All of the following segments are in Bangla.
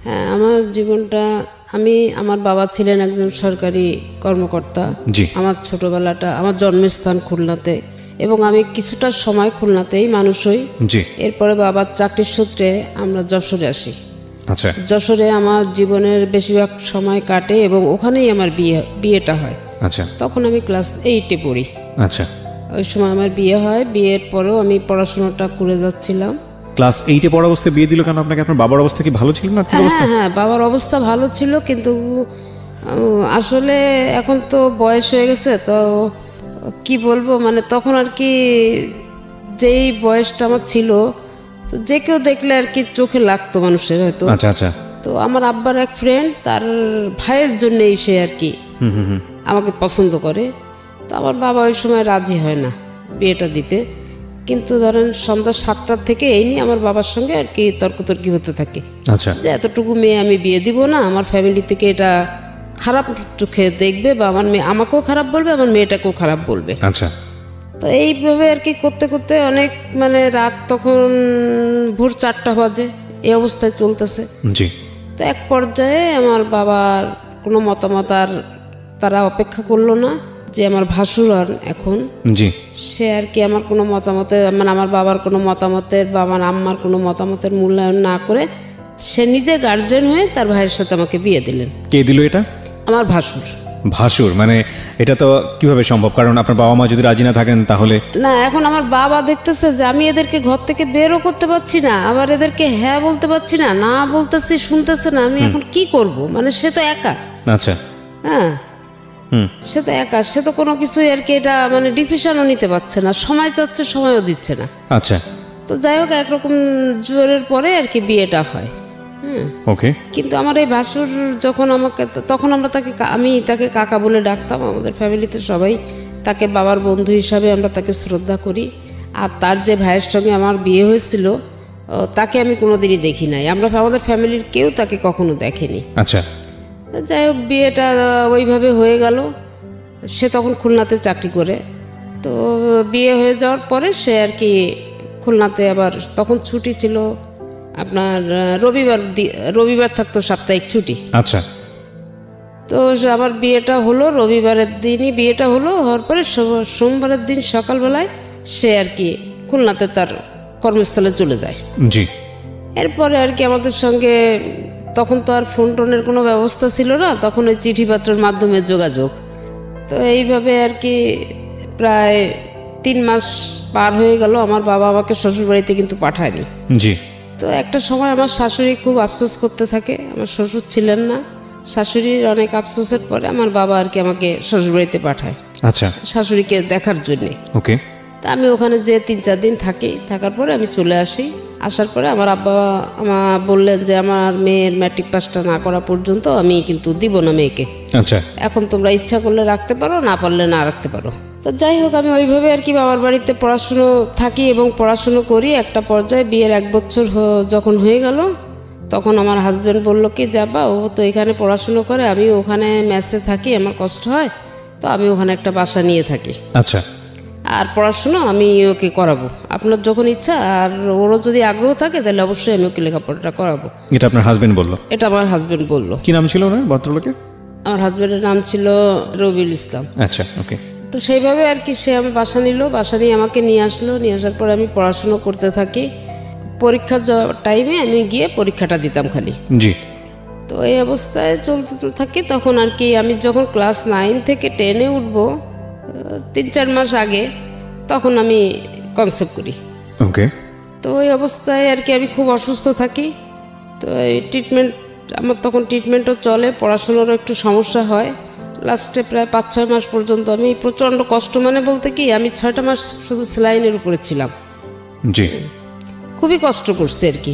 হ্যাঁ, আমার জীবনটা আমার বাবা ছিলেন একজন সরকারি কর্মকর্তা। আমার ছোটবেলাটা, আমার জন্মস্থান খুলনাতে, এবং আমি কিছুটা সময় খুলনাতেই মানুষ হই। এরপরে বাবার চাকরির সূত্রে আমরা যশোরে আসি। আচ্ছা। যশোরে আমার জীবনের বেশিরভাগ সময় কাটে এবং ওখানেই আমার বিয়েটা হয়। আচ্ছা। তখন আমি ক্লাস 8-এ পড়ি। আচ্ছা। ওই সময় আমার বিয়ে হয়। বিয়ের পরেও আমি পড়াশোনাটা করে যাচ্ছিলাম। ক্লাস 8-এ পড়া অবস্থায় বিয়ে দিল কেন আপনাকে? আপনার বাবার অবস্থা কি ভালো ছিল না? হ্যাঁ, বাবার অবস্থা ভালো ছিল, কিন্তু আসলে এখন তো বয়স হয়ে গেছে, তো কি বলবো, মানে তখন আর কি যেই বয়সটা আমার ছিল, তো যে কেউ দেখলে আর কি চোখে লাগতো মানুষের হয়তো। আচ্ছা আচ্ছা। তো আমার আব্বার এক ফ্রেন্ড, তার ভাইয়ের জন্যই সে আর কি আমাকে পছন্দ করে। তো আমার বাবা ওই সময় রাজি হয় না বিয়েটা দিতে, কিন্তু ধরেন সন্ধ্যা 7টার থেকে এই নিয়ে আমার বাবার সঙ্গে আর কি তর্কতর্কি হতে থাকে। আচ্ছা। যে এতটুকু মেয়ে আমি বিয়ে দিব না, আমার ফ্যামিলি থেকে এটা খারাপ চোখে দেখবে, বা আমার মেয়ে আমাকেও খারাপ বলবে, আমার মেয়েটাকেও খারাপ বলবে। আচ্ছা। তো এইভাবে আর কি করতে করতে অনেক, মানে রাত তখন ভোর 4টা বাজে, এই অবস্থায় চলতেছে। জি। তো এক পর্যায়ে আমার বাবার কোনো মতামত আর তারা অপেক্ষা করলো না, যে আমার ভাসুর এখন, জি, সে আর কি আমার কোনো মতামতের, মানে আমার বাবার কোনো মতামতের বা আমার আম্মার কোনো মতামতের মূল্যায়ন না করে সে নিজে গার্জেন হয়ে তার ভাইয়ের সাথে আমাকে বিয়ে দিলেন। কে দিল এটা? আমার ভাসুর। ভাসুর মানে এটা তো কিভাবে সম্ভব? কারণ আপনার বাবা মা যদি রাজি না থাকেন তাহলে? না, এখন আমার বাবা দেখতেছে যে আমি এদেরকে ঘর থেকে বেরও করতে পারছি না, আবার এদেরকে হ্যাঁ বলতে পারছি না, না বলতেছি শুনতেছে না, আমি এখন কি করব? মানে সে তো একা। আচ্ছা। হ্যাঁ, সে তো একা, সে তো কোনো কিছুই আর কি এটা মানে ডিসিশনও নিতে পারছে না, সময় চাচ্ছে সময়ও দিচ্ছে না। আচ্ছা। তো যাই হোক, একরকম জোরের পরে আর কি বিয়েটা হয়। ওকে। কিন্তু আমার এই ভাসুর যখন আমাকে, তখন আমরা আমি তাকে কাকা বলে ডাকতাম। আমাদের ফ্যামিলিতে সবাই তাকে বাবার বন্ধু হিসাবে আমরা তাকে শ্রদ্ধা করি। আর তার যে ভাইয়ের সঙ্গে আমার বিয়ে হয়েছিল তাকে আমি কোনোদিনই দেখি নাই, আমাদের ফ্যামিলির কেউ তাকে কখনো দেখেনি। আচ্ছা। যাই হোক, বিয়েটা ওইভাবে হয়ে গেল। সে তখন খুলনাতে চাকরি করে। তো বিয়ে হয়ে যাওয়ার পরে সে আর কি খুলনাতে, আবার তখন ছুটি ছিল আপনার রবিবার থাকতো সাপ্তাহিক ছুটি। আচ্ছা। তো আবার বিয়েটা হলো রবিবারের দিনই, বিয়েটা হওয়ার পরে সোমবারের দিন সকালবেলায় সে আর কি খুলনাতে তার কর্মস্থলে চলে যায়। জি। এরপরে আর কি আমাদের সঙ্গে, তখন তো আর ফোন টোনের কোনো ব্যবস্থা ছিল না, তখন ওই চিঠিপত্রের মাধ্যমে যোগাযোগ। তো এইভাবে আর কি প্রায় 3 মাস পার হয়ে গেল। আমার বাবা আমাকে শ্বশুরবাড়িতে কিন্তু পাঠায়নি। জি। তো একটা সময় আমার শাশুড়ি খুব আফসোস করতে থাকে, আমার শ্বশুর ছিলেন না। শাশুড়ির অনেক আফসোসের পরে আমার বাবা আর কি আমাকে শ্বশুরবাড়িতে পাঠায়। আচ্ছা। শাশুড়িকে দেখার জন্যে। ওকে। তা আমি ওখানে যে 3-4 দিন থাকি, থাকার পরে আমি চলে আসি। আসার পরে আমার আব্বা আমার বললেন যে আমার মেয়ের ম্যাট্রিক পাসটা না করা পর্যন্ত আমি কিন্তু দিব না মেয়েকে। আচ্ছা। এখন তোমরা ইচ্ছা করলে রাখতে পারো, না পারলে না রাখতে পারো। তো যাই হোক, আমি ওইভাবে আর কি বাবার বাড়িতে পড়াশুনো থাকি এবং পড়াশুনো করি। একটা পর্যায়ে বিয়ের 1 বছর যখন হয়ে গেল, তখন আমার হাজব্যান্ড বললো কি, যাবা, ও তো এখানে পড়াশুনো করে, আমি ওখানে মেসে থাকি, আমার কষ্ট হয়, তো আমি ওখানে একটা বাসা নিয়ে থাকি। আচ্ছা। আর পড়াশুনো আমি ওকে করাবো, আপনার যখন ইচ্ছা, আর ওরও যদি আগ্রহ থাকে তাহলে অবশ্যই আমি ওকে লেখাপড়াটা করাবো। এটা আপনার হাজবেন্ড বললো? এটা আমার হাজবেন্ড বললো। কি নাম ছিল ওনার, ভদ্রলোকের? আমার হাজবেন্ডের নাম ছিল রবিউল ইসলাম। আচ্ছা। ওকে। তো সেইভাবে আর কি সে আমি বাসা নিল, বাসা নিয়ে আমাকে নিয়ে আসলো। নিয়ে আসার পর আমি পড়াশুনো করতে থাকি। পরীক্ষার টাইমে আমি গিয়ে পরীক্ষাটা দিতাম খালি। জি। তো এই অবস্থায় চলতে থাকি। তখন আর কি আমি যখন ক্লাস 9 থেকে 10-এ উঠবো, 3-4 মাস আগে, তখন আমি কনসেপ্ট করি। ওকে। তো ওই অবস্থায় আর কি আমি খুব অসুস্থ থাকি। তো এই ট্রিটমেন্ট, আমার তখন ট্রিটমেন্টও চলে, পড়াশোনারও একটু সমস্যা হয়। লাস্টে প্রায় 5-6 মাস পর্যন্ত আমি প্রচণ্ড কষ্ট, মানে বলতে কি আমি 6টা মাস শুধু সেলাইনের উপরে ছিলাম। জি। খুবই কষ্ট করছে আর কি।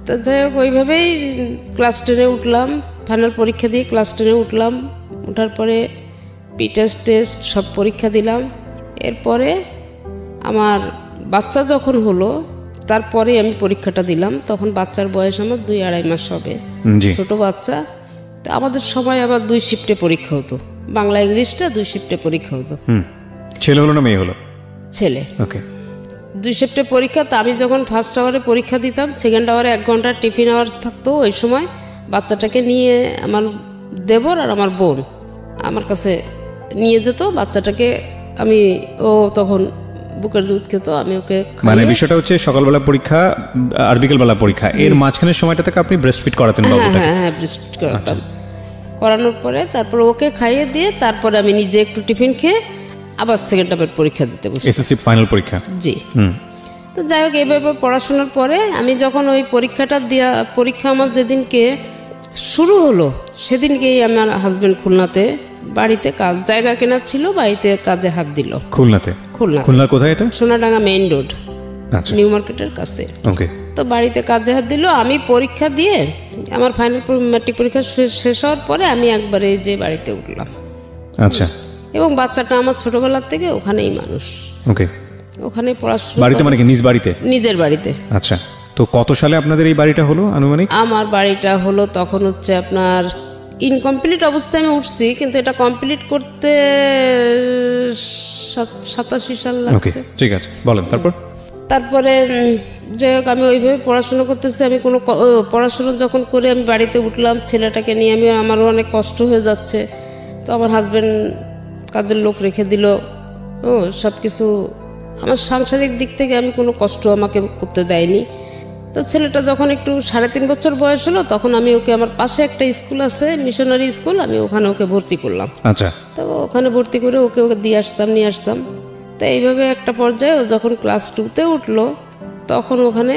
তো যাই হোক, ওইভাবেই ক্লাস 10-এ উঠলাম। ফাইনাল পরীক্ষা দিয়ে ক্লাস 10-এ উঠলাম। ওঠার পরে টেস্ট সব পরীক্ষা দিলাম। এরপরে আমার বাচ্চা যখন হলো, তারপরে আমি পরীক্ষাটা দিলাম। তখন বাচ্চার বয়স আমার 2-2.5 মাস হবে, ছোট বাচ্চা। তো আমাদের সময় আবার 2 শিফটে পরীক্ষা হতো, বাংলা ইংলিশটা 2 শিফটে পরীক্ষা হতো। ছেলে হলো না মেয়ে হলো? ছেলে। ওকে। 2 শিফটে পরীক্ষা। তো আমি যখন ফার্স্ট আওয়ারে পরীক্ষা দিতাম, সেকেন্ড আওয়ারে 1 ঘন্টা টিফিন আওয়ার থাকতো ওই সময়। বাচ্চাটাকে নিয়ে আমার দেবর আর আমার বোন আমার কাছে নিয়ে যেত বাচ্চাটাকে। ও তখন বুকের দুধ খেত, আমি ওকে মানে বিষয়টা হচ্ছে সকালবেলা পরীক্ষা আর বিকেলবেলা পরীক্ষা, এর মাঝখানের সময়টা থেকে আপনি ব্রেস্ট ফিড করাতেন বাবুটাকে? হ্যাঁ, ব্রেস্ট ফিড করাতাম। করানোর পরে তারপর ওকে খাইয়ে দিয়ে তারপরে আমি নিজে একটু টিফিন খেয়ে আবার সেকেন্ড হাফের পরীক্ষা দিতে বসি, এসএসসি ফাইনাল পরীক্ষা। জি। তো যাই হোক, এইভাবে পড়াশোনার পরে আমি যখন ওই পরীক্ষা আমার যেদিনকে শুরু হলো সেদিনকেই আমার হাজবেন্ড খুলনাতে বাড়িতে জায়গা কেনা ছিল, বাড়িতে কাজে হাত দিল। খুলনার কোথায় এটা? সোনাডাঙ্গা মেইন রোড, নিউ মার্কেটের কাছে। ওকে। তো বাড়িতে কাজে হাত দিল, আমি পরীক্ষা দিয়ে আমার ফাইনাল ম্যাট্রিক পরীক্ষা শেষ হওয়ার পরে আমি একবারে যে বাড়িতে উঠলাম। আচ্ছা। এবং বাচ্চাটা আমার ছোটবেলার থেকে ওখানেই মানুষ। ওকে। ওখানে পড়াশোনা। বাড়িতে মানে কি নিজ বাড়িতে? নিজের বাড়িতে। আচ্ছা। তো কত সালে আপনাদের এই বাড়িটা হলো আনুমানিক? আমার বাড়িটা হলো তখন হচ্ছে আপনার ইনকমপ্লিট অবস্থায় আমি উঠছি, কিন্তু এটা কমপ্লিট করতে 87 সাল লাগছে। ঠিক আছে, বলেন। তারপরে যাই হোক, আমি ওইভাবে পড়াশোনা করতেছি। আমি কোনো পড়াশোনা যখন করে আমি বাড়িতে উঠলাম, ছেলেটাকে নিয়ে আমারও অনেক কষ্ট হয়ে যাচ্ছে। তো আমার হাজব্যান্ড কাজের লোক রেখে দিল, সব কিছু আমার সাংসারিক দিক থেকে আমি কোনো কষ্ট আমাকে করতে দেয়নি। তো ছেলেটা যখন একটু 3.5 বছর বয়স হলো, তখন আমি ওকে, আমার পাশে একটা স্কুল আছে মিশনারি স্কুল, আমি ওখানে ওকে ভর্তি করলাম। আচ্ছা। তো ওখানে ভর্তি করে ওকে দিয়ে আসতাম, নিয়ে আসতাম। তো এইভাবে একটা পর্যায়ে ও যখন ক্লাস 2-তে উঠলো, তখন ওখানে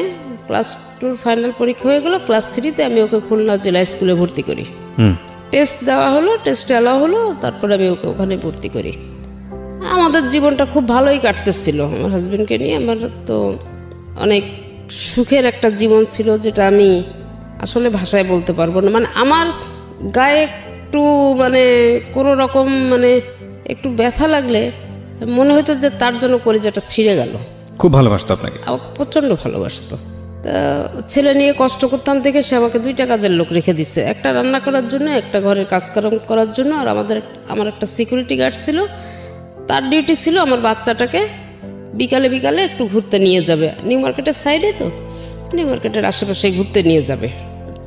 ক্লাস 2 ফাইনাল পরীক্ষা হয়ে গেল। ক্লাস 3-তে আমি ওকে খুলনা জেলা স্কুলে ভর্তি করি। টেস্ট দেওয়া হলো, টেস্টে এলাও হলো, তারপরে আমি ওকে ওখানে ভর্তি করি। আমাদের জীবনটা খুব ভালোই কাটতেছিল আমার হাজবেন্ডকে নিয়ে। আমার তো অনেক সুখের একটা জীবন ছিল, যেটা আমি আসলে ভাষায় বলতে পারবো না। মানে আমার গায়ে একটু কোনো রকম একটু ব্যথা লাগলে মনে হতো যে তার জন্য কলিজাটা ছিঁড়ে গেল। খুব ভালোবাসতো আপনাকে? প্রচণ্ড ভালোবাসতো। তা ছেলে নিয়ে কষ্ট করতাম দেখে সে আমাকে 2টা কাজের লোক রেখে দিচ্ছে, একটা রান্না করার জন্য, একটা ঘরের কাজকর্ম করার জন্য। আর আমার একটা সিকিউরিটি গার্ড ছিল, তার ডিউটি ছিল আমার বাচ্চাটাকে বিকালে একটু ঘুরতে নিয়ে যাবে। নিউ মার্কেটের সাইডে, তো নিউ মার্কেটের আশেপাশে ঘুরতে নিয়ে যাবে।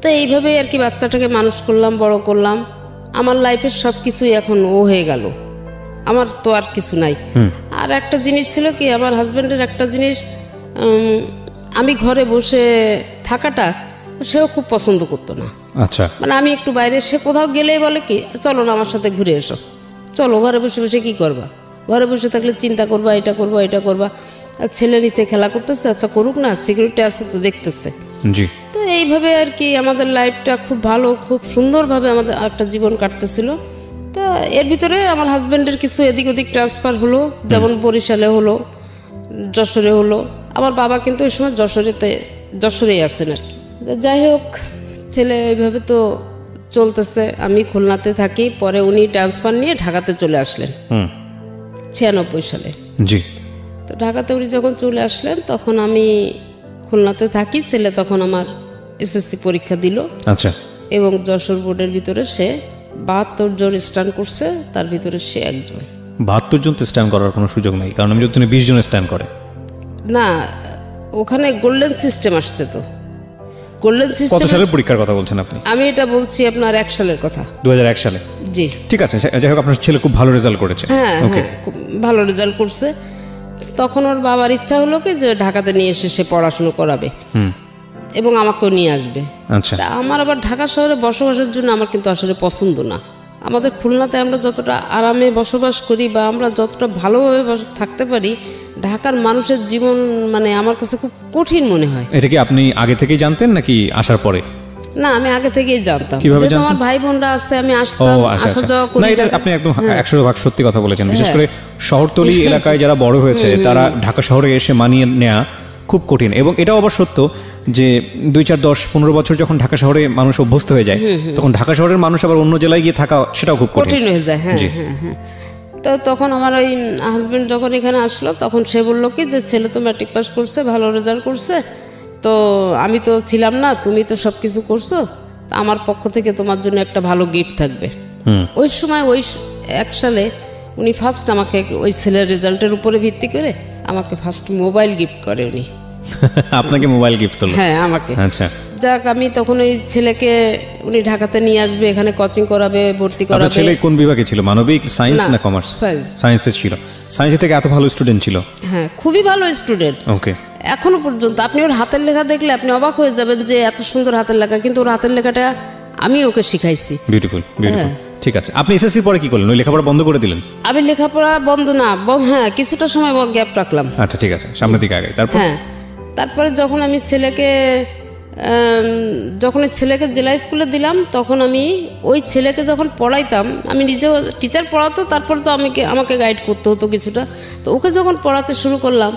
তো এইভাবেই আর কি বাচ্চাটাকে মানুষ করলাম, বড় করলাম। আমার লাইফের সব কিছুই এখন ও হয়ে গেল, আমার তো আর কিছু নাই। আর একটা জিনিস ছিল কি, আমার হাজব্যান্ডের একটা জিনিস, আমি ঘরে বসে থাকাটা সেও খুব পছন্দ করতো না। আচ্ছা। আমি একটু বাইরে, সে কোথাও গেলেই বলে কি, চলো না আমার সাথে ঘুরে এসো, চলো, ঘরে বসে বসে কি করবা, ঘরে বসে থাকলে চিন্তা করবা, এটা করবা, এটা করবা। আর ছেলে নিচে খেলা করতেছে, আচ্ছা করুক না, সিকিউরিটি আছে তো দেখতেছে। জি। তো এইভাবে আর কি আমাদের লাইফটা খুব ভালো, খুব সুন্দরভাবে আমাদের একটা জীবন কাটতেছিল। তো এর ভিতরে আমার হাজব্যান্ডের কিছু এদিক ওদিক ট্রান্সফার হলো, যেমন বরিশালে হলো, যশোরে হলো। আমার বাবা কিন্তু ওই সময় যশোরেই আছেন আর কি। যাই হোক, ছেলে ওইভাবে তো চলতেছে। আমি খুলনাতে থাকি, পরে উনি ট্রান্সফার নিয়ে ঢাকাতে চলে আসলেন 96 সালে। জি। তো ঢাকাতে উনি যখন চলে আসলেন, তখন আমি খুলনাতে থাকি। ছেলে তখন আমার এসএসসি পরীক্ষা দিল। আচ্ছা। এবং যশোর বোর্ডের ভিতরে সে 72 জন স্ট্যান্ড করছে, তার ভিতরে সে একজন। 72 জন তো স্ট্যান্ড করার কোনো সুযোগ নেই, কারণ আমি যদি 20 জন স্ট্যান্ড করে না, ওখানে গোল্ডেন সিস্টেম আসছে। তো গোল্ডেন সিস্টেম। কত সালের পরীক্ষার কথা বলছেন আপনি? আমি এটা বলছি আপনার 1 সালের কথা। 2001 সালে? জি। ঠিক আছে। যাই হোক, আপনার ছেলে খুব ভালো রেজাল্ট করেছে। হ্যাঁ, খুব ভালো রেজাল্ট করছে। তখন ওর বাবার ইচ্ছা হলো কি যে ঢাকাতে নিয়ে এসে সে পড়াশুনো করাবে এবং আমাকেও নিয়ে আসবে। আচ্ছা। আমার আবার ঢাকা শহরে বসবাসের জন্য আমার কিন্তু আসলে পছন্দ না। আমাদের খুলনাতে আমরা যতটা আরামে বসবাস করি বা আমরা যতটা ভালোভাবে থাকতে পারি, ঢাকার মানুষের জীবন আমার কাছে খুব কঠিন মনে হয়। এটা কি আপনি আগে থেকেই জানতেন নাকি আসার পরে? না, আমি আগে থেকেই জানতাম। যেহেতু আমার ভাই বোনরা আছে, আমি আসতাম, আসা যাওয়া করি। না, এটা আপনি একদম 100% সত্যি কথা বলেছেন। বিশেষ করে শহরতলি এলাকায় যারা বড় হয়েছে, তারা ঢাকা শহরে এসে মানিয়ে নেওয়া খুব কঠিন। এবং এটাও আবার সত্য যে 2, 4, 10, 15 বছর যখন ঢাকা শহরে মানুষ অভ্যস্ত হয়ে যায়, তখন ঢাকা শহরের মানুষ আবার অন্য জেলায় গিয়ে থাকা, সেটাও খুব কঠিন হয়ে যায়। হ্যাঁ। তো তখন আমার ওই হাজবেন্ড যখন এখানে আসলো, তখন সে বললো কি যে ছেলে তো ম্যাট্রিক পাস করছে, ভালো রেজাল্ট করছে, তো আমি তো ছিলাম না, তুমি তো সব কিছু করছো, আমার পক্ষ থেকে তোমার জন্য একটা ভালো গিফট থাকবে। ওই সময় 1 সালে উনি ফার্স্ট আমাকে ওই ছেলের রেজাল্টের উপরে ভিত্তি করে আমাকে ফার্স্ট মোবাইল গিফট করে উনি। আপনাকে মোবাইল গিফট করলো? হ্যাঁ, আমাকে। আচ্ছা। যাক আমি তখন ওই ছেলেকে উনি ঢাকাতে নিয়ে আসবে, এখানে কোচিং করাবে, ভর্তি আপনার করাবে। ছেলে কোন বিভাগে ছিল, মানবিক, সায়েন্স না কমার্স? সায়েন্সে ছিল। সায়েন্সে থেকে এত ভালো স্টুডেন্ট ছিল? হ্যাঁ, খুবই ভালো স্টুডেন্ট। ওকে। এখনো পর্যন্ত আপনি ওর হাতের লেখা দেখলে আপনি অবাক হয়ে যাবেন যে এত সুন্দর হাতের লেখা, কিন্তু ওর হাতের লেখাটা আমি ওকে শিখাইছি। Beautiful, beautiful. ঠিক আছে, আপনি এসএসসি পরে কি করলেন? ওই লেখাপড়া বন্ধ করে দিলেন? আমি লেখাপড়া বন্ধ না, হ্যাঁ কিছুটা সময় গ্যাপ রাখলাম। আচ্ছা ঠিক আছে, সামনের দিকে আগে। তারপর? হ্যাঁ, তারপরে যখন আমি ছেলেকে জেলা স্কুলে দিলাম, তখন আমি ওই ছেলেকে যখন পড়াইতাম, আমি নিজেও টিচার পড়াতো, তারপর তো আমাকে গাইড করতে হতো কিছুটা। তো ওকে যখন পড়াতে শুরু করলাম,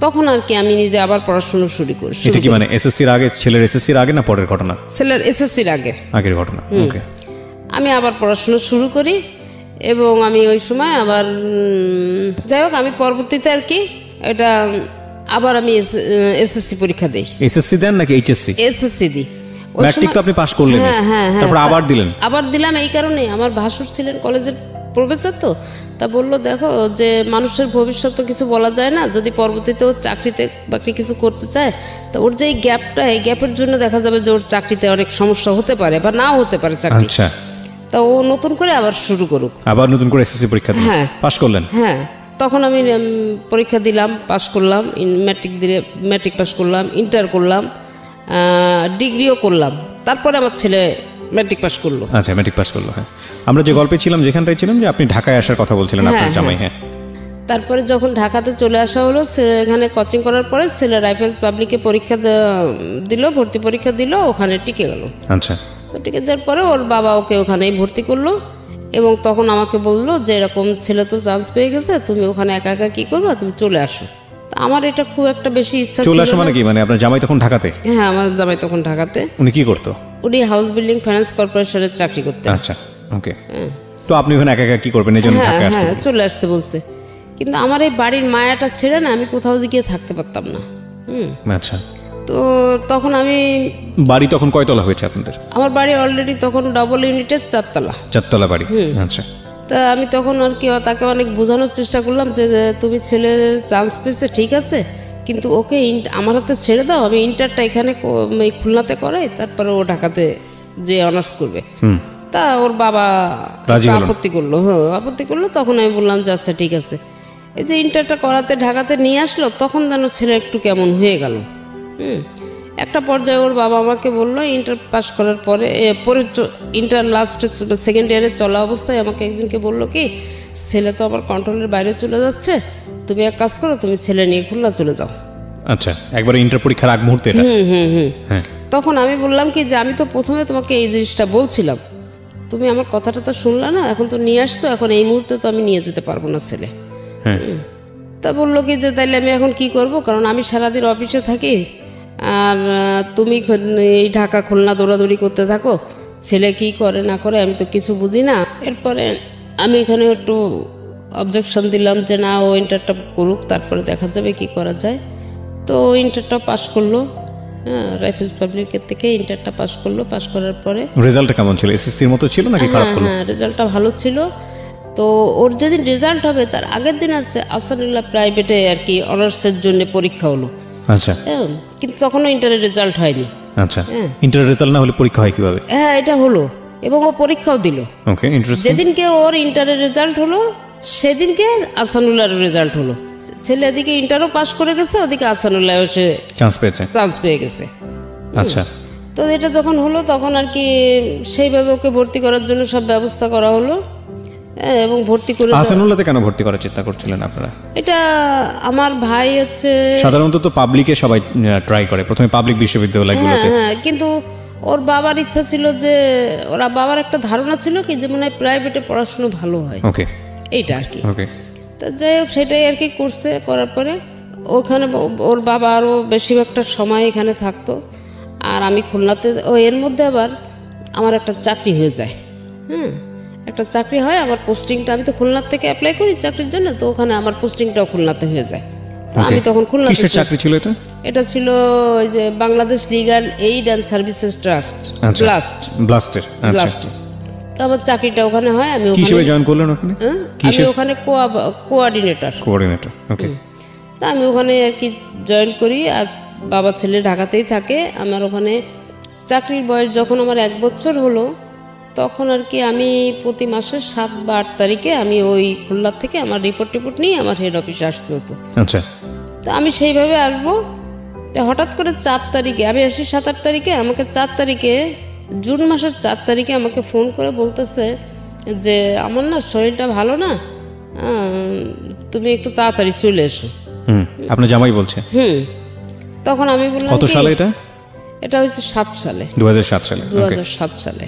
তখন আর কি আমি নিজে আবার পড়াশোনা শুরু করি। এটা কি মানে এসএসসির আগে, ছেলের এসএসসির আগে না পরের ঘটনা? ছেলের এসএসসির আগের ঘটনা। ওকে। আমি আবার পড়াশোনা শুরু করি এবং আমি ওই সময় আবার যাই হোক আমি পরবর্তীতে আর কি এটা আবার আমি এসএসসি পরীক্ষা দেই। এসএসসি দেন নাকি এইচএসসি? এসএসসি দিই। ম্যাট্রিক তো আপনি পাস করলেন? হ্যাঁ। তারপর আবার দিলেন? আবার দিলাম এই কারণে, আমার ভাসুর ছিলেন কলেজের প্রফেসর, তো তা বললো দেখো যে মানুষের ভবিষ্যৎ তো কিছু বলা যায় না, যদি পরবর্তীতে ও চাকরিতে বাকরি কিছু করতে চায়, তো ওর যে এই গ্যাপটা, এই গ্যাপের জন্য দেখা যাবে যে ওর চাকরিতে অনেক সমস্যা হতে পারে বা নাও হতে পারে চাকরি। আচ্ছা। তা ও নতুন করে আবার শুরু করুক। আবার নতুন করে এসএসসি পরীক্ষা দিলেন? হ্যাঁ। পাস করলেন? হ্যাঁ, তখন আমি পরীক্ষা দিলাম, পাস করলাম, ম্যাট্রিক পাস করলাম, ইন্টার করলাম, ডিগ্রিও করলাম। তারপরে আমার ছেলে ম্যাট্রিক পাস করলো। আচ্ছা, ম্যাট্রিক পাস করলো। হ্যাঁ, আমরা যে গল্পে ছিলাম, যেখানটায় ছিলাম, যে আপনি ঢাকায় আসার কথা বলছিলেন আপনার জামাই। হ্যাঁ, তারপরে যখন ঢাকাতে চলে আসা হলো, এখানে কোচিং করার পরে ছেলে রাইফেলস পাবলিকে পরীক্ষা দিল, ভর্তি পরীক্ষা দিল, ওখানে টিকে গেল। আচ্ছা। তো টিকে যাওয়ার পরে ওর বাবা ওকে ওখানেই ভর্তি করলো এবং তখন আমাকে বললো যে এরকম ছেলে তো চান্স পেয়ে গেছে, তুমি ওখানে একা একা কি করবে, তুমি চলে আসো। আমার এটা খুব একটা বেশি ইচ্ছা ছিল। চলে আসো মানে কি? মানে আপনার জামাই তখন ঢাকাতে? হ্যাঁ, আমার জামাই তখন ঢাকাতে। উনি কি করতো? উনি হাউস বিল্ডিং ফাইন্যান্স কর্পোরেশনের চাকরি করতেন। আচ্ছা, ওকে। তো আপনি ওখানে একা একা কি করবেন, এই জন্য ঢাকায় আসতে? হ্যাঁ, চলে আসতে বলছে, কিন্তু আমার এই বাড়ির মায়াটা ছেড়ে না আমি কোথাও গিয়ে থাকতে পারতাম না। আচ্ছা। তো তখন আমি বাড়ি তখন কয়তলা হয়েছে আপনাদের? আমার বাড়ি অলরেডি তখন ডবল ইউনিটের 4 তলা। 4 তলা বাড়ি। আচ্ছা। তা আমি তখন আর কি তাকে অনেক বোঝানোর চেষ্টা করলাম যে তুমি ছেলে চান্স পেয়েছে ঠিক আছে, কিন্তু ওকে আমার হাতে ছেড়ে দাও, আমি ইন্টারটা এখানে খুলনাতে করাই, তারপরে ও ঢাকাতে যে অনার্স করবে। তা ওর বাবা আপত্তি করলো। হ্যাঁ, আপত্তি করলো। তখন আমি বললাম যে আচ্ছা ঠিক আছে। এই যে ইন্টারটা করাতে ঢাকাতে নিয়ে আসলো, তখন যেন ছেলে একটু কেমন হয়ে গেল। একটা পর্যায়ে ওর বাবা আমাকে বললো, ইন্টার পাস করার পরে ইন্টার লাস্টে সেকেন্ড ইয়ারে চলা অবস্থায় আমাকে একদিনকে বললো কি, ছেলে তো আমার কন্ট্রোলের বাইরে চলে যাচ্ছে, তুমি এক কাজ করো, তুমি ছেলে নিয়ে খুলনা চলে যাও। আচ্ছা, একবারে ইন্টার পরীক্ষার আগ মুহূর্তে এটা? হ্যাঁ। তখন আমি বললাম কি যে আমি তো প্রথমে তোমাকে এই জিনিসটা বলছিলাম, তুমি আমার কথাটা তো শুনলা না, এখন তো নিয়ে আসছো, এখন এই মুহূর্তে তো আমি নিয়ে যেতে পারবো না ছেলে। তা বললো কি যে তাইলে আমি এখন কি করব, কারণ আমি সারাদিন অফিসে থাকি আর তুমি এই ঢাকা খুলনা দৌড়াদৌড়ি করতে থাকো, ছেলে কি করে না করে আমি তো কিছু বুঝি না। এরপরে আমি এখানে একটু অবজেকশন দিলাম যে না, ও ইন্টারটা করুক, তারপরে দেখা যাবে কি করা যায়। তো ইন্টারটা পাস করলো, হ্যাঁ, রাইফেলস পাবলিকের থেকে ইন্টারটা পাস করলো। পাস করার পরে রেজাল্টটা কেমন ছিল? এসএসসির মতো ছিল নাকি খারাপ হলো? হ্যাঁ, রেজাল্টটা ভালো ছিল। তো ওর যেদিন রেজাল্ট হবে তার আগের দিন আছে আসানুল্লাহ প্রাইভেটে আর কি অনার্সের জন্য পরীক্ষা হলো। আচ্ছা। কিন্তু তখনও ইন্টারের রেজাল্ট হয়নি। আচ্ছা, ইন্টারের রেজাল্ট না হলে পরীক্ষা হয় কিভাবে? হ্যাঁ, এটা হলো এবং ও পরীক্ষাও দিল। ওকে, ইন্টারেস্টিং। যেদিনকে ওর ইন্টারের রেজাল্ট হলো সেদিনকে আসানুল্লাহর রেজাল্ট হলো। ছেলে এদিকে ইন্টারও পাস করে গেছে, ওদিকে আসানুল্লাহ হচ্ছে চান্স পেয়ে গেছে। আচ্ছা। তো এটা যখন হলো তখন আর কি সেইভাবে ওকে ভর্তি করার জন্য সব ব্যবস্থা করা হলো এবং ভর্তি করে। আসানুল্লাহতে কেন ভর্তি করার চিন্তা করছিলেন আপনারা? এটা আমার ভাই হচ্ছে, সাধারণত তো পাবলিকে সবাই ট্রাই করে প্রথমে, পাবলিক বিশ্ববিদ্যালয়গুলোতে। হ্যাঁ, কিন্তু ওর বাবার ইচ্ছা ছিল যে, ওরা বাবার একটা ধারণা ছিল কি যে মনে হয় প্রাইভেটে পড়াশোনা ভালো হয়। ওকে, এইটা আর কি। ওকে। তা যাই হোক সেটাই আর কি করছে। করার পরে ওখানে ওর বাবা আরও বেশিরভাগটা সময় এখানে থাকতো আর আমি খুলনাতে। এর মধ্যে আবার আমার একটা চাকরি হয়ে যায়। একটা চাকরি হয়, আমার পোস্টিংটা, আমি তো খুলনার থেকে অ্যাপ্লাই করি চাকরির জন্য, তো ওখানে আমার পোস্টিংটাও খুলনাতে হয়ে যায়। আমি তখন খুলনাতে। কিসের চাকরি ছিল এটা? এটা ছিল ওই যে Bangladesh legal aid and services trust, ব্লাস্টের। তো আমার চাকরিটা ওখানে হয়। আমি কিভাবে জয়েন করলেন ওখানে? আমি ওখানে কোঅর্ডিনেটর। ওকে। তা আমি ওখানে আর কি জয়েন করি আর বাবা ছেলে ঢাকাতেই থাকে। আমার ওখানে চাকরির বয়স যখন আমার 1 বছর হলো, তখন আর কি আমি প্রতি মাসের 7 বা 8 তারিখে আমি ওই খুলনা থেকে আমার রিপোর্ট নিয়ে আমার হেড অফিসে আসতে হতো। আচ্ছা। তো আমি সেইভাবে আসবো, তো হঠাৎ করে 4 তারিখে আমি আসি, 7-8 তারিখে আমাকে 4 তারিখে জুন মাসের 4 তারিখে আমাকে ফোন করে বলতেছে যে আমার না শরীরটা ভালো না, তুমি একটু তাড়াতাড়ি চলে এসো। আপনার জামাই বলছে? তখন আমি বললাম কত সালে এটা? এটা হয়েছে 7 সালে, 2007 সালে। 2007 সালে।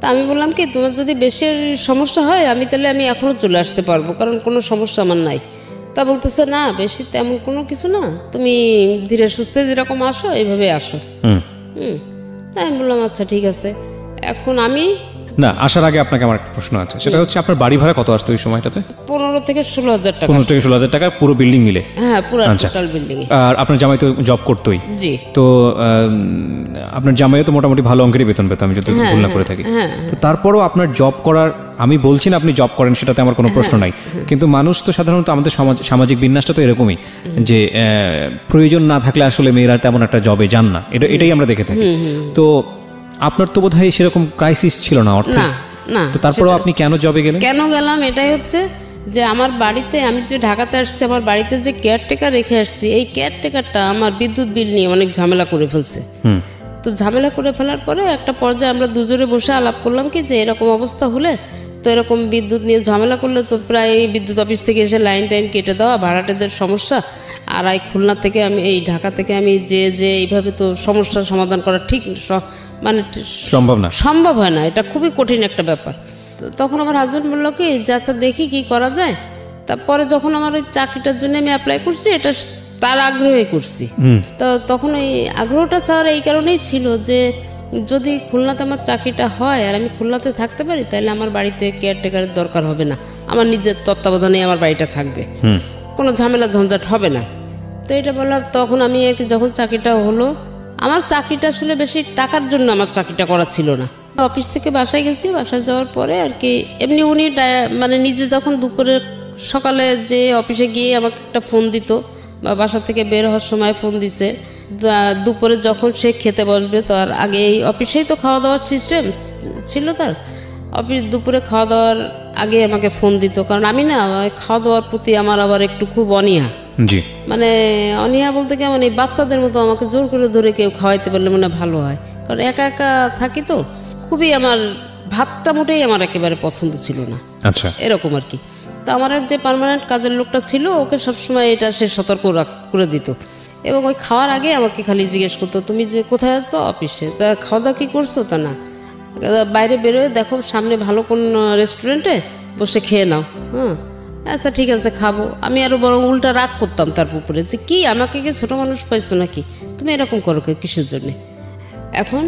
তা আমি বললাম কি, তোমার যদি বেশি সমস্যা হয় আমি এখনো চলে আসতে পারবো, কারণ কোনো সমস্যা আমার নাই। তা বলতেছে না, বেশি তেমন কোনো কিছু না, তুমি ধীরে সুস্থে যেরকম আসো এইভাবে আসো। তাই আমি বললাম আচ্ছা ঠিক আছে। এখন আমি না, আসার আগে আপনাকে আমার একটা প্রশ্ন আছে, সেটা হচ্ছে আপনার বাড়ি ভাড়া কত আসতো ওই সময়টাতে? 15 থেকে 16,000 টাকা। 15 থেকে 16,000 টাকা পুরো বিল্ডিং মিলে? হ্যাঁ, পুরো টোটাল বিল্ডিং। আর আপনার জামাই তো জব করতোই? জি। তো আপনার জামাইও তো মোটামুটি ভালো অঙ্কেরই বেতন পেত, আমি যদি ভুল না করে থাকি। তো তারপরও আপনার জব করার, আমি বলছি না আপনি জব করেন, সেটাতে আমার কোনো প্রশ্ন নাই, কিন্তু মানুষ তো সাধারণত আমাদের সামাজিক বিন্যাসটা তো এরকমই যে প্রয়োজন না থাকলে আসলে মেয়েরা তেমন একটা জবে যান না, এটাই আমরা দেখে থাকি। তো আপনার তো বোধহয় সেরকম ক্রাইসিস ছিল না অর্থে? না। তো তারপরেও আপনি কেন জবে গেলেন? কেন গেলাম এটাই হচ্ছে যে আমার বাড়িতে, আমি যে ঢাকাতে আসছি, আমার বাড়িতে যে কেয়ারটেকার রেখে আসছি, এই কেয়ারটেকারটা আমার বিদ্যুৎ বিল নিয়ে অনেক ঝামেলা করে ফেলছে। তো ঝামেলা করে ফেলার পরে একটা পর্যায়ে আমরা দুজনে বসে আলাপ করলাম কি, যে এরকম অবস্থা হলে তো এরকম বিদ্যুৎ নিয়ে ঝামেলা করলে তো প্রায় বিদ্যুৎ অফিস থেকে এসে লাইন কেটে দেওয়া, ভাড়াটেদের সমস্যা, আর এই খুলনা থেকে আমি, এই ঢাকা থেকে আমি যে এইভাবে তো সমস্যার সমাধান করা ঠিক মানে সম্ভব হয় না, এটা খুবই কঠিন একটা ব্যাপার। তখন আমার হাজব্যান্ড বললো কি, যে আচ্ছা দেখি কি করা যায়। তারপরে যখন আমার ওই চাকরিটার জন্য আমি অ্যাপ্লাই করছি, এটা তার আগ্রহে করছি। তো তখন ওই আগ্রহটা চাওয়ার এই কারণেই ছিল যে যদি খুলনাতে আমার চাকরিটা হয় আর আমি খুলনাতে থাকতে পারি, তাহলে আমার বাড়িতে কেয়ারটেকারের দরকার হবে না, আমার নিজের তত্ত্বাবধানে আমার বাড়িটা থাকবে, কোনো ঝামেলা ঝঞ্ঝাট হবে না। তো এটা বললাম। তখন আমি যখন চাকরিটা হলো, আমার চাকরিটা আসলে বেশি টাকার জন্য আমার চাকরিটা করা ছিল না। অফিস থেকে বাসায় গেছি, বাসায় যাওয়ার পরে আর কি এমনি উনি মানে নিজে যখন দুপুরে সকালে যে অফিসে গিয়ে আমাকে একটা ফোন দিত, বা বাসা থেকে বের হওয়ার সময় ফোন দিছে, দুপুরে যখন সে খেতে বসবে তার আগে, এই অফিসেই তো খাওয়া দাওয়ার সিস্টেম ছিল তার, অফিস দুপুরে খাওয়া দাওয়ার আগে আমাকে ফোন দিত, কারণ আমি না খাওয়া দাওয়ার প্রতি আমার আবার একটু খুব অনীহা। জি। মানে অনীহা বলতে কেমন, এই বাচ্চাদের মতো আমাকে জোর করে ধরে কেউ খাওয়াইতে পারলে মনে ভালো হয়, কারণ একা একা থাকি তো, খুবই আমার ভাতটা মোটেই আমার একেবারে পছন্দ ছিল না। আচ্ছা, এরকম আর কি। তো আমার যে পার্মানেন্ট কাজের লোকটা ছিল, ওকে সবসময় এটা সে সতর্ক করে দিত, এবং ওই খাওয়ার আগে আমাকে খালি জিজ্ঞেস করতো, তুমি যে কোথায় আসছো? অফিসে। তা খাওয়া দাওয়া কি করছো? তা না, বাইরে বেরোয় দেখো সামনে ভালো কোন রেস্টুরেন্টে বসে খেয়ে নাও। আচ্ছা ঠিক আছে খাবো। আমি আরো বরং উল্টা রাগ করতাম তার উপরে, যে কি আমাকে কি ছোট মানুষ পাইছো নাকি, তুমি এরকম করো কিসের জন্যে? এখন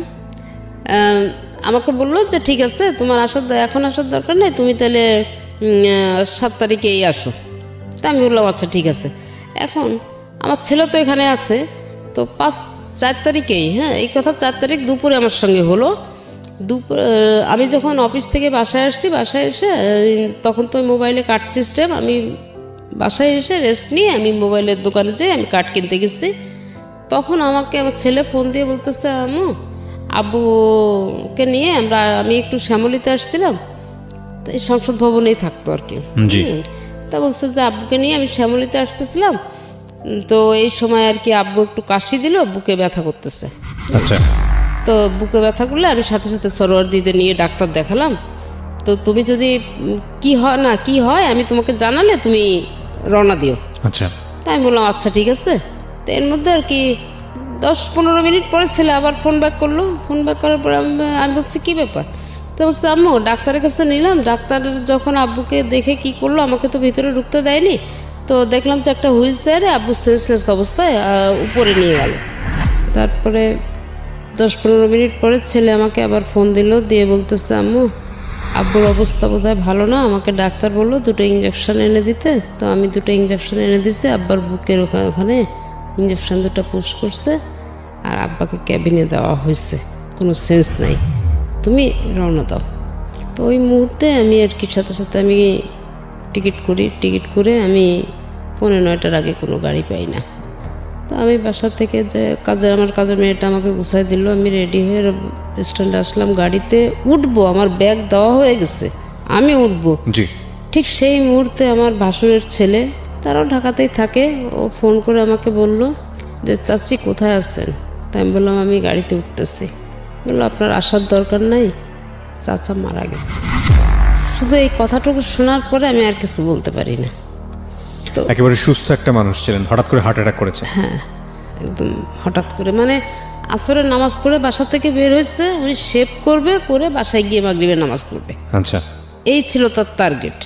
আমাকে বললো যে ঠিক আছে, তোমার এখন আসার দরকার নেই, তুমি তাহলে 7 তারিখেই আসো। তা আমি বললাম আচ্ছা ঠিক আছে। এখন আমার ছেলে তো এখানে আছে, তো 4 তারিখেই, এই কথা 4 তারিখ দুপুরে আমার সঙ্গে হলো। দুপুরে আমি যখন অফিস থেকে বাসায় আসছি, বাসায় এসে তখন তো মোবাইলে কার্ড সিস্টেম, আমি বাসায় এসে রেস্ট নিয়ে আমি মোবাইলের দোকানে যাই, আমি কার্ড কিনতে গেছি। তখন আমাকে আমার ছেলে ফোন দিয়ে বলতেছে, আব্বুকে নিয়ে আমি একটু শ্যামলীতে আসছিলাম, তো এই সংসদ ভবনেই থাকতো আর কি। তা বলছে যে আব্বুকে নিয়ে আমি শ্যামলীতে আসতেছিলাম, তো এই সময় আর কি আব্বু একটু কাশি দিল, বুকে ব্যথা করতেছে। আচ্ছা। তো বুকে ব্যথা করলে আমি সাথে সাথে সরোয়ার দিদি নিয়ে ডাক্তার দেখালাম। তো তুমি যদি কি হয় আমি তোমাকে জানালে তুমি রওনা দিও। আচ্ছা। তাই আমি বললাম আচ্ছা ঠিক আছে। তো এর মধ্যে আর কি 10-15 মিনিট পরে ছেলে আবার ফোন ব্যাক করলো। ফোন ব্যাক করার পরে আমি বলছি কী ব্যাপার? তো বলছে আম্মু ডাক্তারের কাছে নিলাম, ডাক্তার যখন আব্বুকে দেখে কি করলো, আমাকে তো ভিতরে ঢুকতে দেয়নি, তো দেখলাম যে একটা হুইল চেয়ারে আব্বু সেন্সলেস অবস্থায় উপরে নিয়ে গেল। তারপরে 10-15 মিনিট পরে ছেলে আমাকে আবার ফোন দিল, দিয়ে বলতেছে আম্মু আব্বুর অবস্থা বোধহয় ভালো না, আমাকে ডাক্তার বললো 2টো ইঞ্জেকশন এনে দিতে। তো আমি 2টো ইঞ্জেকশন এনে দিছি, আব্বার বুকের ওখানে ইঞ্জেকশন 2টা পুশ করছে, আর আব্বাকে ক্যাবিনে দেওয়া হয়েছে, কোনো সেন্স নাই, তুমি রওনা দাও। তো ওই মুহূর্তে আমি আর কি সাথে সাথে আমি টিকিট করে আমি 9:15 আগে কোনো গাড়ি পাই না। তো আমি বাসা থেকে যে আমার কাজের মেয়েটা আমাকে গুছাই দিল, আমি রেডি হয়ে স্ট্যান্ডে আসলাম, গাড়িতে উঠবো, আমার ব্যাগ দেওয়া হয়ে গেছে, আমি উঠবো। ঠিক সেই মুহূর্তে আমার ভাসুরের ছেলে, তারাও ঢাকাতেই থাকে, ও ফোন করে আমাকে বলল যে চাচি কোথায় আছেন? তাই আমি বললাম আমি গাড়িতে উঠতেছি। বললো আপনার আসার দরকার নাই, চাচা মারা গেছে। শুধু এই কথাটুকু শোনার পরে আমি আর কিছু বলতে পারি না। তো একেবারে সুস্থ একটা মানুষ ছিলেন, হঠাৎ করে হার্ট অ্যাটাক করেছে। হ্যাঁ, একদম হঠাৎ করে, মানে আসরের নামাজ পড়ে বাসা থেকে বের হয়েছে, উনি শেভ করবে, করে বাসায় গিয়ে মাগরিবের নামাজ পড়বে। আচ্ছা, এই ছিল তার টার্গেট।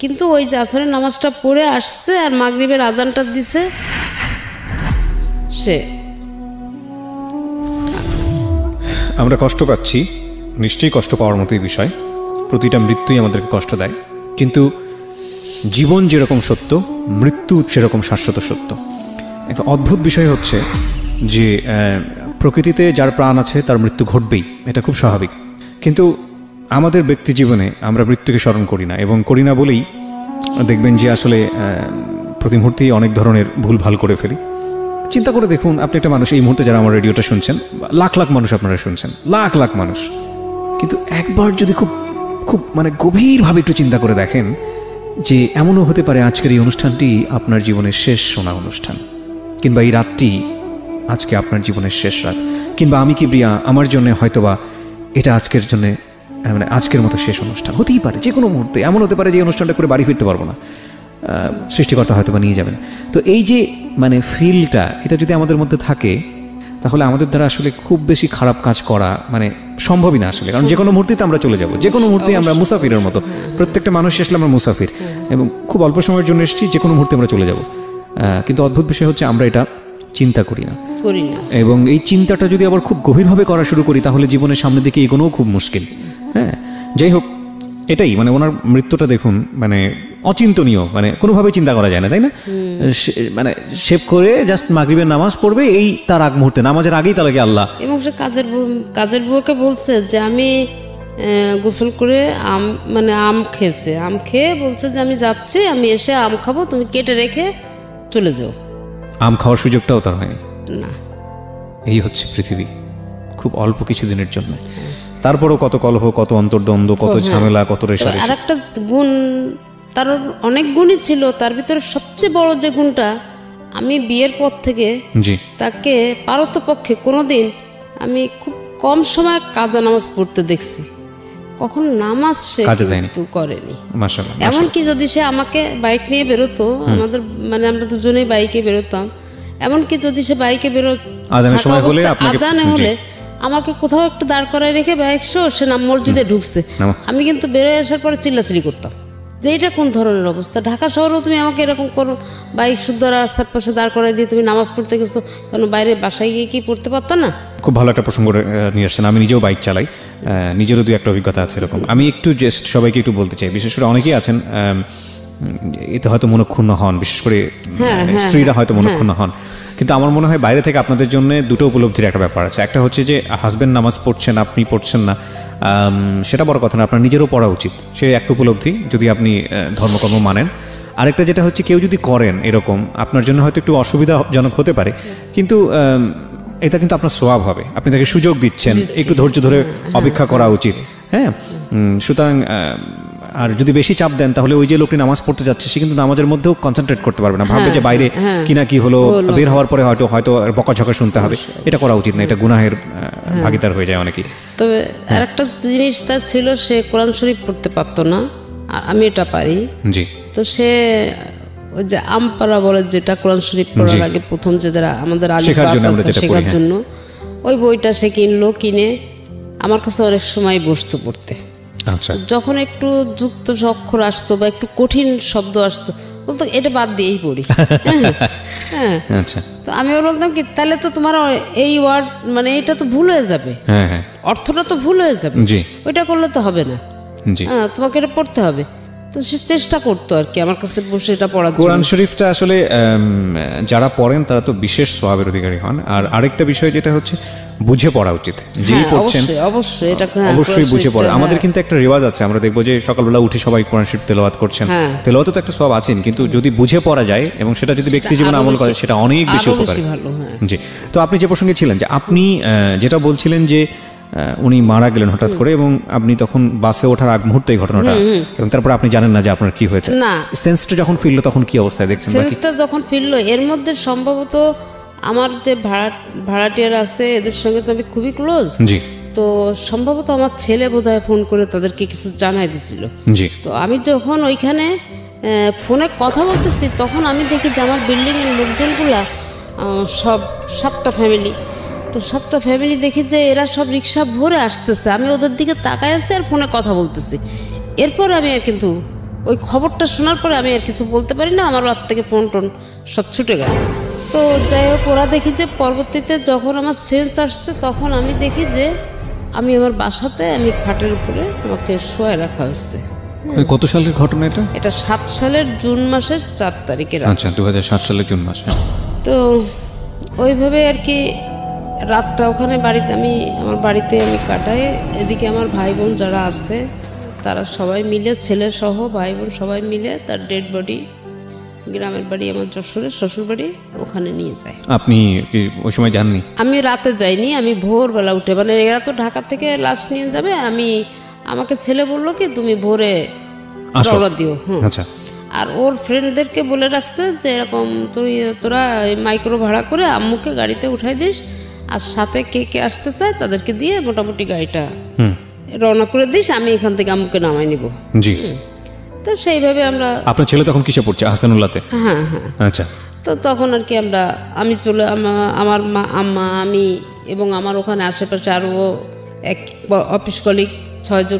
কিন্তু ওই যে আসরের নামাজটা পড়ে আসছে আর মাগরিবের আজানটা দিছে, সে। আমরা কষ্ট পাচ্ছি, নিশ্চয়ই কষ্ট পাওয়ার মতোই বিষয়, প্রতিটা মৃত্যুই আমাদেরকে কষ্ট দেয়, কিন্তু জীবন যেরকম সত্য, মৃত্যু সেরকম শাশ্বত সত্য। একটা অদ্ভুত বিষয় হচ্ছে যে প্রকৃতিতে যার প্রাণ আছে তার মৃত্যু ঘটবেই, এটা খুব স্বাভাবিক। কিন্তু আমাদের ব্যক্তি জীবনে আমরা মৃত্যুকে স্মরণ করি না, এবং করি না বলেই দেখবেন যে আসলে প্রতি মুহূর্তেই অনেক ধরনের ভুলভাল করে ফেলি। চিন্তা করে দেখুন, আপনি একটা মানুষ, এই মুহূর্তে যারা আমার রেডিওটা শুনছেন, লাখ লাখ মানুষ আপনারা শুনছেন, লাখ লাখ মানুষ, কিন্তু একবার যদি খুব খুব মানে গভীরভাবে একটু চিন্তা করে দেখেন যে এমনও হতে পারে আজকের এই অনুষ্ঠানটি আপনার জীবনের শেষ শোনা অনুষ্ঠান, কিংবা এই রাতটি আজকে আপনার জীবনের শেষ রাত, কিংবা আমি কি প্রিয়া, আমার জন্য হয়তোবা এটা আজকের জন্যে মানে আজকের মতো শেষ অনুষ্ঠান হতেই পারে। যে কোনো মুহূর্তে এমন হতে পারে যে অনুষ্ঠানটা করে বাড়ি ফিরতে পারবো না, সৃষ্টিকর্তা হয়তো বা নিয়ে যাবেন। তো এই যে মানে ফিলটা, এটা যদি আমাদের মধ্যে থাকে, তাহলে আমাদের দ্বারা আসলে খুব বেশি খারাপ কাজ করা মানে সম্ভবই না আসলে। কারণ যে কোনো মুহূর্তেই আমরা চলে যাব, যে কোনো মুহূর্তেই আমরা মুসাফিরের মতো, প্রত্যেকটা মানুষ আসলে আমরা মুসাফির, এবং খুব অল্প সময়ের জন্য এসেছি, যে কোনো মুহূর্তে আমরা চলে যাব। কিন্তু অদ্ভুত বিষয় হচ্ছে আমরা এটা চিন্তা করি না, এবং এই চিন্তাটা যদি আবার খুব গভীরভাবে করা শুরু করি, তাহলে জীবনের সামনের দিকে এগোনোও খুব মুশকিল। হ্যাঁ, যাই হোক, এটাই মানে ওনার মৃত্যুটা দেখুন, মানে অচিন্তনীয়, মানে কোনোভাবেই চিন্তা করা যায় না, তাই না? মানে শেভ করে জাস্ট মাগরিবের নামাজ পড়বে, এই তার আগ মুহূর্তে, নামাজের আগেই তাকে আল্লাহ। এবং সে কাজের বুয়াকে বলছে যে আমি গোসল করে আম খেয়েছে, আম খেয়ে বলছে যে আমি যাচ্ছি, আমি এসে আম খাবো, তুমি কেটে রেখে চলে যাও। আম খাওয়ার সুযোগটাও তার হয়নি না। এই হচ্ছে পৃথিবী, খুব অল্প কিছুদিনের জন্য। তারপরও কত কলহ, কত অন্তর্দ্বন্দ্ব, কত ঝামেলা, কত রেশারেশি। আর একটা গুণ, তার অনেক গুণই ছিল, তার ভিতরে সবচেয়ে বড় যে গুণটা, আমি বিয়ের পর থেকে তাকে পারতপক্ষে কোনোদিন আমি খুব কম সময় কাজা নামাজ পড়তে দেখছি, কখন নামাজ সে করেনি। এমনকি যদি সে আমাকে বাইক নিয়ে বেরোতো, আমাদের মানে আমরা দুজনেই বাইকে বেরোতাম, এমনকি যদি সে বাইকে আজানে হলে আমাকে কোথাও একটু দাঁড় করায় রেখে বাইক সে মসজিদে ঢুকছে, আমি কিন্তু বেরোয় আসার পরে চিল্লাচিল্লি করতাম যে এটা কোন ধরনের অবস্থা। ঢাকা শহরেও তুমি আমাকে এরকম করো, বাইক শুদ্ধ রাস্তার পাশে দাঁড় করাই দিয়ে তুমি নামাজ পড়তে গেছো, কারণ বাইরে বাসায় গিয়ে কি পড়তে পারতো না? খুব ভালো একটা প্রসঙ্গ নিয়ে আসছেন। আমি নিজেও বাইক চালাই, নিজেরও দু একটা অভিজ্ঞতা আছে এরকম। আমি একটু জাস্ট সবাইকে একটু বলতে চাই, বিশেষ করে অনেকেই আছেন এতে হয়তো মনক্ষুণ্ণ হন, বিশেষ করে স্ত্রীরা হয়তো মনক্ষুণ্ণ হন, কিন্তু আমার মনে হয় বাইরে থেকে আপনাদের জন্য দুটো উপলব্ধির একটা ব্যাপার আছে। একটা হচ্ছে যে হাজব্যান্ড নামাজ পড়ছেন, আপনি পড়ছেন না, সেটা বড় কথা না, আপনার নিজেরও পড়া উচিত, সে একটা উপলব্ধি যদি আপনি ধর্মকর্ম মানেন। আরেকটা যেটা হচ্ছে, কেউ যদি করেন এরকম, আপনার জন্য হয়তো একটু অসুবিধাজনক হতে পারে, কিন্তু এটা কিন্তু আপনার স্বভাব হবে, আপনি তাকে সুযোগ দিচ্ছেন, একটু ধৈর্য ধরে অপেক্ষা করা উচিত। হ্যাঁ, সুতরাং আর যদি বেশি চাপ দেন, তাহলে ওই যে লোকটি নামাজ পড়তে যাচ্ছে, সে কিন্তু নামাজের মধ্যেও কনসেন্ট্রেট করতে পারবে না, ভাববে যে বাইরে কি না কি হলো, বের হওয়ার পরে হয়তো বকাঝকা শুনতে হবে। এটা করা উচিত না, এটা গুনাহের ভাগীদার হয়ে যায় অনেকেই। তবে আরেকটা জিনিস তার ছিল, সে কোরআন শরীফ পড়তে পারতো না, আমি এটা পারি। জি। তো সে ওই যে আমপারা বলে, যেটা কোরআন শরীফ পড়ার আগে প্রথম যে আমাদের শেখার জন্য, ওই বইটা সে কিনে আমার কাছে অনেক সময় বসতো পড়তে। আচ্ছা। যখন একটু যুক্ত অক্ষর আসতো বা একটু কঠিন শব্দ আসতো, বলতো এটা বাদ দিয়েই পড়ি। হ্যাঁ, আচ্ছা। তো আমি বলতাম কি, তাহলে তো তোমার এই ওয়ার্ড মানে এটা তো ভুল হয়ে যাবে, অর্থটা তো ভুল হয়ে যাবে, ওইটা করলে তো হবে না, তোমাকে এটা পড়তে হবে। তো সে চেষ্টা করতো আর কি আমার কাছে বসে এটা পড়ার জন্য। কোরআন শরীফটা আসলে যারা পড়েন তারা তো বিশেষ সওয়াবের অধিকারী হন। আর আরেকটা বিষয় যেটা হচ্ছে, বুঝে পড়া উচিত, যেই পড়ছেন অবশ্যই এটা অবশ্যই বুঝে পড়া। আমাদের কিন্তু একটা রেওয়াজ আছে, আমরা দেখবো যে সকালবেলা উঠে সবাই কোরআন শরীফ তেলাওয়াত করছেন, তেলাওয়াতে তো একটা সওয়াব আছেন, কিন্তু যদি বুঝে পড়া যায় এবং সেটা যদি ব্যক্তি জীবনে আমল করে সেটা অনেক বেশি উপকারী। জি, তো আপনি যে প্রসঙ্গে ছিলেন যে আপনি যেটা বলছিলেন যে উনি মারা গেলেন হঠাৎ করে এবং আপনি তখন বাসে ওঠার আগ মুহূর্তে এই ঘটনাটা, এবং তারপর আপনি জানেন না যে আপনার কি হয়েছে। না, সেন্সটা যখন ফিরলো তখন কি অবস্থায় দেখছেন? সেন্সটা যখন ফিরলো, এর মধ্যে সম্ভবত আমার যে ভাড়াটিয়ার আছে এদের সঙ্গে তো আমি খুবই ক্লোজ। জি। তো সম্ভবত আমার ছেলে বোধহয় ফোন করে তাদেরকে কিছু জানাই দিছিল। জি। তো আমি যখন ওইখানে ফোনে কথা বলতেছি তখন আমি দেখি যে আমার বিল্ডিংয়ের লোকজনগুলা সব 7টা ফ্যামিলি, তো 7টা ফ্যামিলি দেখি যে এরা সব রিক্সা ভরে আসতেছে, আমি ওদের দিকে তাকায় আছি আর ফোনে কথা বলতেছি। এরপর আমি আর কিন্তু ওই খবরটা শোনার পরে আমি আর কিছু বলতে পারি না, আমার রাত থেকে ফোন টোন সব ছুটে গেল। তো যাই হোক, ওরা দেখি যে পরবর্তীতে যখন আমার সেন্স আসছে তখন আমি দেখি যে আমি আমার বাসাতে আমি খাটের উপরে আমাকে শোয়ায় রাখা হয়েছে। কত সালের ঘটনা এটা? এটা 7 সালের জুন মাসের 4 তারিখের। আচ্ছা, 2007 সালের জুন মাসে। তো ওইভাবে আর কি রাতটা ওখানে বাড়িতে আমার বাড়িতে আমি কাটাই। এদিকে আমার ভাই বোন যারা আছে তারা সবাই মিলে, ছেলে সহ ভাই বোন সবাই মিলে তার ডেড বডি গ্রামের বাড়ি আমার যশোরের শ্বশুর বাড়ি ওখানে নিয়ে যায়। আপনি কি ওই সময় যাননি? আমি রাতে যাইনি, আমি ভোরবেলা উঠে, মানে এরা তো ঢাকা থেকে লাশ নিয়ে যাবে, আমাকে ছেলে বললো কি তুমি ভোরে রওনা দিও। আচ্ছা। আর ওর ফ্রেন্ডদেরকে বলে রাখছে যে এরকম তোরা মাইক্রো ভাড়া করে আম্মুকে গাড়িতে উঠাই দিস, আর সাথে কে কে আসতে চায় তাদেরকে দিয়ে মোটামুটি গাড়িটা রওনা করে দিস, আমি এখান থেকে আম্মুকে নামাই নিব। জি। তো সেইভাবে আমরা। আপনার ছেলে তখন কিসে পড়ছে? হাসানুল্লাহতে? হ্যাঁ হ্যাঁ। আচ্ছা। তো তখন আর কি আমি চলে আমার মা, আম্মা, আমি এবং আমার ওখানে আশেপাশে আরও এক অফিস কলিগ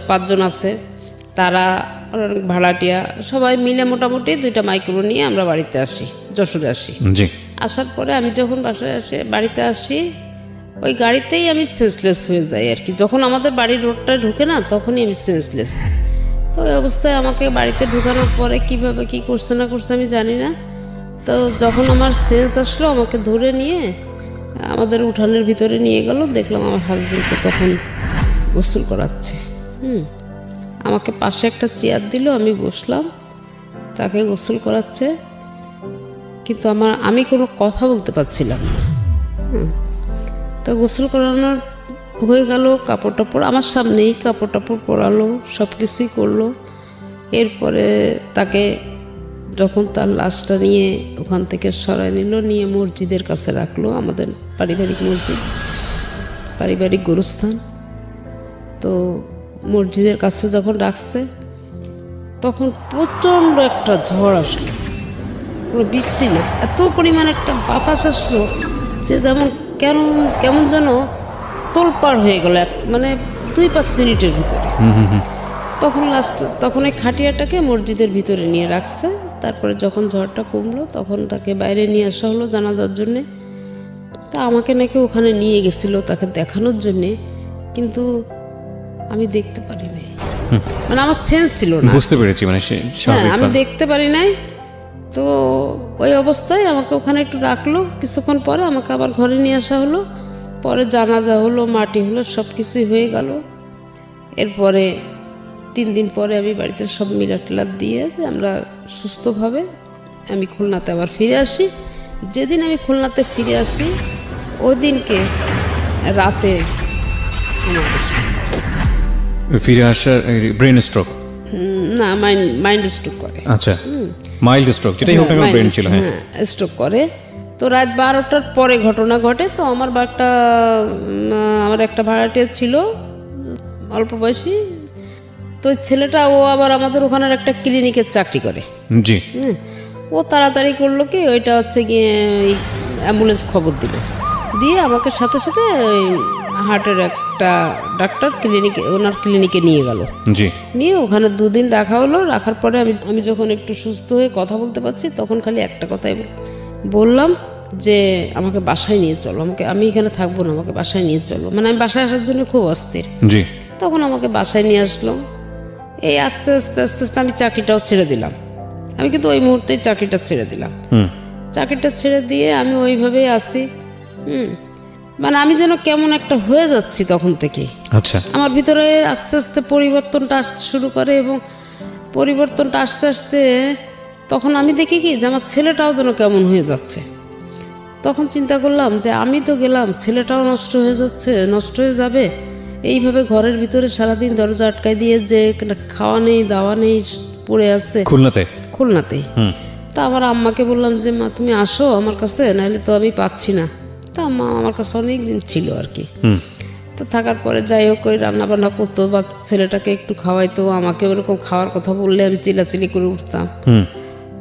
5 জন আছে, তারা ভাড়াটিয়া সবাই মিলে মোটামুটি 2টা মাইক্রো নিয়ে আমরা বাড়িতে আসি, যশোরে আসি। জি। আসার পরে আমি যখন বাড়িতে আসি ওই গাড়িতেই আমি সেন্সলেস হয়ে যাই আর কি। যখন আমাদের বাড়ির রোডটা ঢুকে না তখনই আমি সেন্সলেস। তো ওই অবস্থায় আমাকে বাড়িতে ঢুকানোর পরে কিভাবে কি করছে না করছে আমি জানি না। তো যখন আমার সেন্স আসলো আমাকে ধরে নিয়ে আমাদের উঠানের ভিতরে নিয়ে গেল, দেখলাম আমার হাজবেন্ডকে তখন গোসল করাচ্ছে। আমাকে পাশে একটা চেয়ার দিল, আমি বসলাম, তাকে গোসল করাচ্ছে, কিন্তু আমি কোনো কথা বলতে পারছিলাম না। তো গোসল করানোর হয়ে গেল, কাপড় টাপড় আমার সামনেই কাপড় টাপড় পরালো, সব কিছুই করলো। এরপরে তাকে যখন তার লাশটা নিয়ে ওখান থেকে সরাই নিল, নিয়ে মসজিদের কাছে রাখলো, আমাদের পারিবারিক মসজিদ, পারিবারিক গোরস্থান। তো মসজিদের কাছে যখন রাখছে তখন প্রচণ্ড একটা ঝড় আসলো, কোনো বৃষ্টি না, এত পরিমাণ একটা বাতাস আসলো যে কেমন যেন তোলপাড় হয়ে গেল, মানে 2-5 মিনিটের ভিতরে। তখন এই খাটিয়াটাকে মসজিদের ভিতরে নিয়ে রাখছে। তারপরে যখন ঝড়টা কমলো তখন তাকে বাইরে নিয়ে আসা হলো জানাজার জন্যে। তা আমাকে নাকি ওখানে নিয়ে গেছিলো তাকে দেখানোর জন্যে, কিন্তু আমি দেখতে পারি নাই, মানে আমার সেন্স ছিল না। বুঝতে পেরেছি, মানে হ্যাঁ, আমি দেখতে পারি নাই। তো ওই অবস্থায় আমাকে ওখানে একটু রাখলো, কিছুক্ষণ পরে আমাকে আবার ঘরে নিয়ে আসা হলো। পরে জানাজা হলো, মাটি হলো, সব কিছুই হয়ে গেল। এরপরে 3 দিন পরে আমি বাড়িতে সব মিলাটিলাত দিয়ে আমরা সুস্থভাবে আমি খুলনাতে আবার ফিরে আসি। যেদিন আমি খুলনাতে ফিরে আসি ওই দিনকে রাতে আমার ফিরে আসার ব্রেন স্ট্রোক না, মাইন্ড স্ট্রোক করে। আচ্ছা, মাইল্ড স্ট্রোক, যেটাই হোক না ব্রেন ছিল। হ্যাঁ, স্ট্রোক করে। তো রাত 12টার পরে ঘটনা ঘটে। তো আমার একটা ভাড়াটিয়া ছিল অল্প বয়সী, তো ছেলেটা ও আবার আমাদের ওখানের একটা ক্লিনিকের চাকরি করে। জি। ও তাড়াতাড়ি করলো কি, ওইটা হচ্ছে গিয়ে অ্যাম্বুলেন্স খবর দিল, দিয়ে আমাকে সাথে সাথে ওই হার্টের একটা ডাক্তার ওনার ক্লিনিকে নিয়ে গেল। জি। নিয়ে ওখানে 2 দিন রাখা হলো। রাখার পরে আমি যখন একটু সুস্থ হয়ে কথা বলতে পারছি তখন খালি একটা কথাই বললাম যে আমাকে বাসায় নিয়ে চলো, আমি এখানে থাকবো না, আমাকে বাসায় নিয়ে চলো। মানে আমি বাসায় আসার জন্য খুব অস্থির। জি। তখন আমাকে বাসায় নিয়ে আসলো। এই আস্তে আস্তে আস্তে আস্তে আমি চাকরিটাও ছেড়ে দিলাম। আমি কিন্তু ওই মুহূর্তেই চাকরিটা ছেড়ে দিলাম। চাকরিটা ছেড়ে দিয়ে আমি ওইভাবেই আসি। মানে আমি যেন কেমন একটা হয়ে যাচ্ছি তখন থেকে। আচ্ছা, আমার ভিতরে আস্তে আস্তে পরিবর্তনটা আসতে শুরু করে, এবং পরিবর্তনটা আস্তে আস্তে তখন আমি দেখি কি যে আমার ছেলেটাও যেন কেমন হয়ে যাচ্ছে। তখন চিন্তা করলাম যে আমি তো গেলাম, ছেলেটাও নষ্ট হয়ে যাচ্ছে, নষ্ট হয়ে যাবে। এইভাবে ঘরের ভিতরে সারাদিন দরজা আটকায় দিয়ে যে খাওয়া নেই দাওয়া নেই পড়ে আসছে খুলনাতেই। তা আমার আম্মাকে বললাম যে মা তুমি আসো আমার কাছে, নাহলে তো আমি পাচ্ছি না। তা আম্মা আমার কাছে অনেক দিন ছিল আর কি। তো থাকার পরে যাই হোক ওই রান্নাবান্না করতো বা ছেলেটাকে একটু খাওয়াইতো, আমাকে ওরকম খাওয়ার কথা বললে আমি চিলাচিলি করে উঠতাম।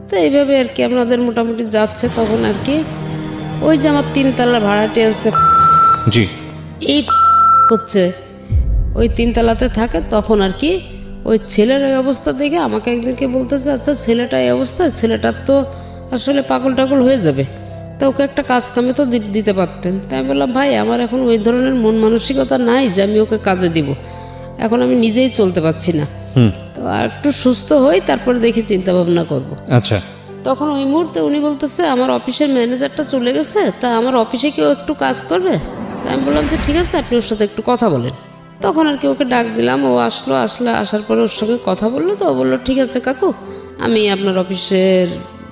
তো এইভাবে আর কি আপনাদের মোটামুটি যাচ্ছে। তখন আর কি ওই যে আমার 3 তলা ভাড়াটে আছে, এই হচ্ছে ওই 3 তলাতে থাকে। তখন আর কি ওই ছেলের ওই অবস্থা দেখে আমাকে একদিনকে বলতেছে, আচ্ছা ছেলেটা এই অবস্থা, ছেলেটার তো আসলে পাগল টাগল হয়ে যাবে, তা ওকে একটা কাজ কামে তো দিতে পারতেন। তাই আমি বললাম ভাই আমার এখন ওই ধরনের মন মানসিকতা নাই যে আমি ওকে কাজে দিব, এখন আমি নিজেই চলতে পারছি না, তো আর একটু সুস্থ হই তারপরে দেখি চিন্তা ভাবনা করবো। আচ্ছা, তখন ওই মুহূর্তে উনি বলতেছে আমার অফিসের ম্যানেজারটা চলে গেছে, তা আমার অফিসে কেউ একটু কাজ করবে? তা আমি বললাম যে ঠিক আছে আপনি ওর সাথে একটু কথা বলেন। তখন আর কি ওকে ডাক দিলাম, ও আসার পরে ওর সঙ্গে কথা বললো। তো ও বললো ঠিক আছে কাকু, আমি আপনার অফিসের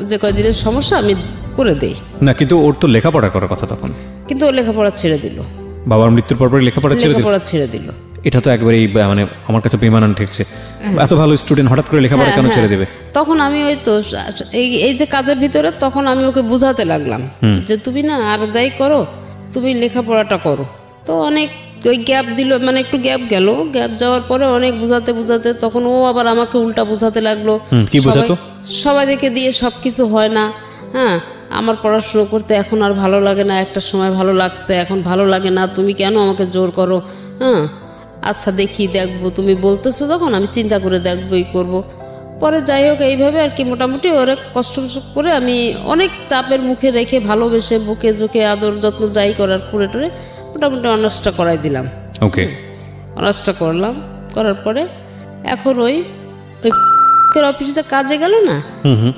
যে কয়দিনের সমস্যা আমি করে দেই না। কিন্তু ওর তো লেখাপড়া করার কথা তখন, কিন্তু ও লেখাপড়া ছেড়ে দিল। বাবার মৃত্যুর পর লেখাপড়া ছেড়ে দিল। এটা তো একবারেই মানে আমার কাছে বেমানান ঠেকছে। এত ভালো স্টুডেন্ট হঠাৎ করে লেখাপড়া কেন ছেড়ে দেবে? তখন আমি ওই তো এই যে কাজের ভিতরে তখন আমি ওকে বুঝাতে লাগলাম যে তুমি না আর যাই করো তুমি লেখাপড়াটা করো। তো অনেক ওই গ্যাপ দিল, মানে একটু গ্যাপ গেল, গ্যাপ যাওয়ার পরে অনেক বুঝাতে তখন ও আবার আমাকে উল্টা বুঝাতে লাগলো। কি বুঝাতো? সবাই দেখে দিয়ে সবকিছু হয় না। হ্যাঁ, আমার পড়াশুনো করতে এখন আর ভালো লাগে না, একটা সময় ভালো লাগছে, এখন ভালো লাগে না, তুমি কেন আমাকে জোর করো? হ্যাঁ আচ্ছা দেখবো, তুমি বলতেছো যখন আমি চিন্তা করে দেখবোই করবো। পরে যাই হোক এইভাবে আর কি মোটামুটি অনেক কষ্ট করে আমি অনেক চাপের মুখে রেখে ভালোবেসে বুকে ঝুঁকে আদর যত্ন যাই করার করে টরে মোটামুটি অনার্সটা করাই দিলাম। ওকে, অনার্সটা করলাম, করার পরে এখন ওই অফিসে যে কাজে গেল না,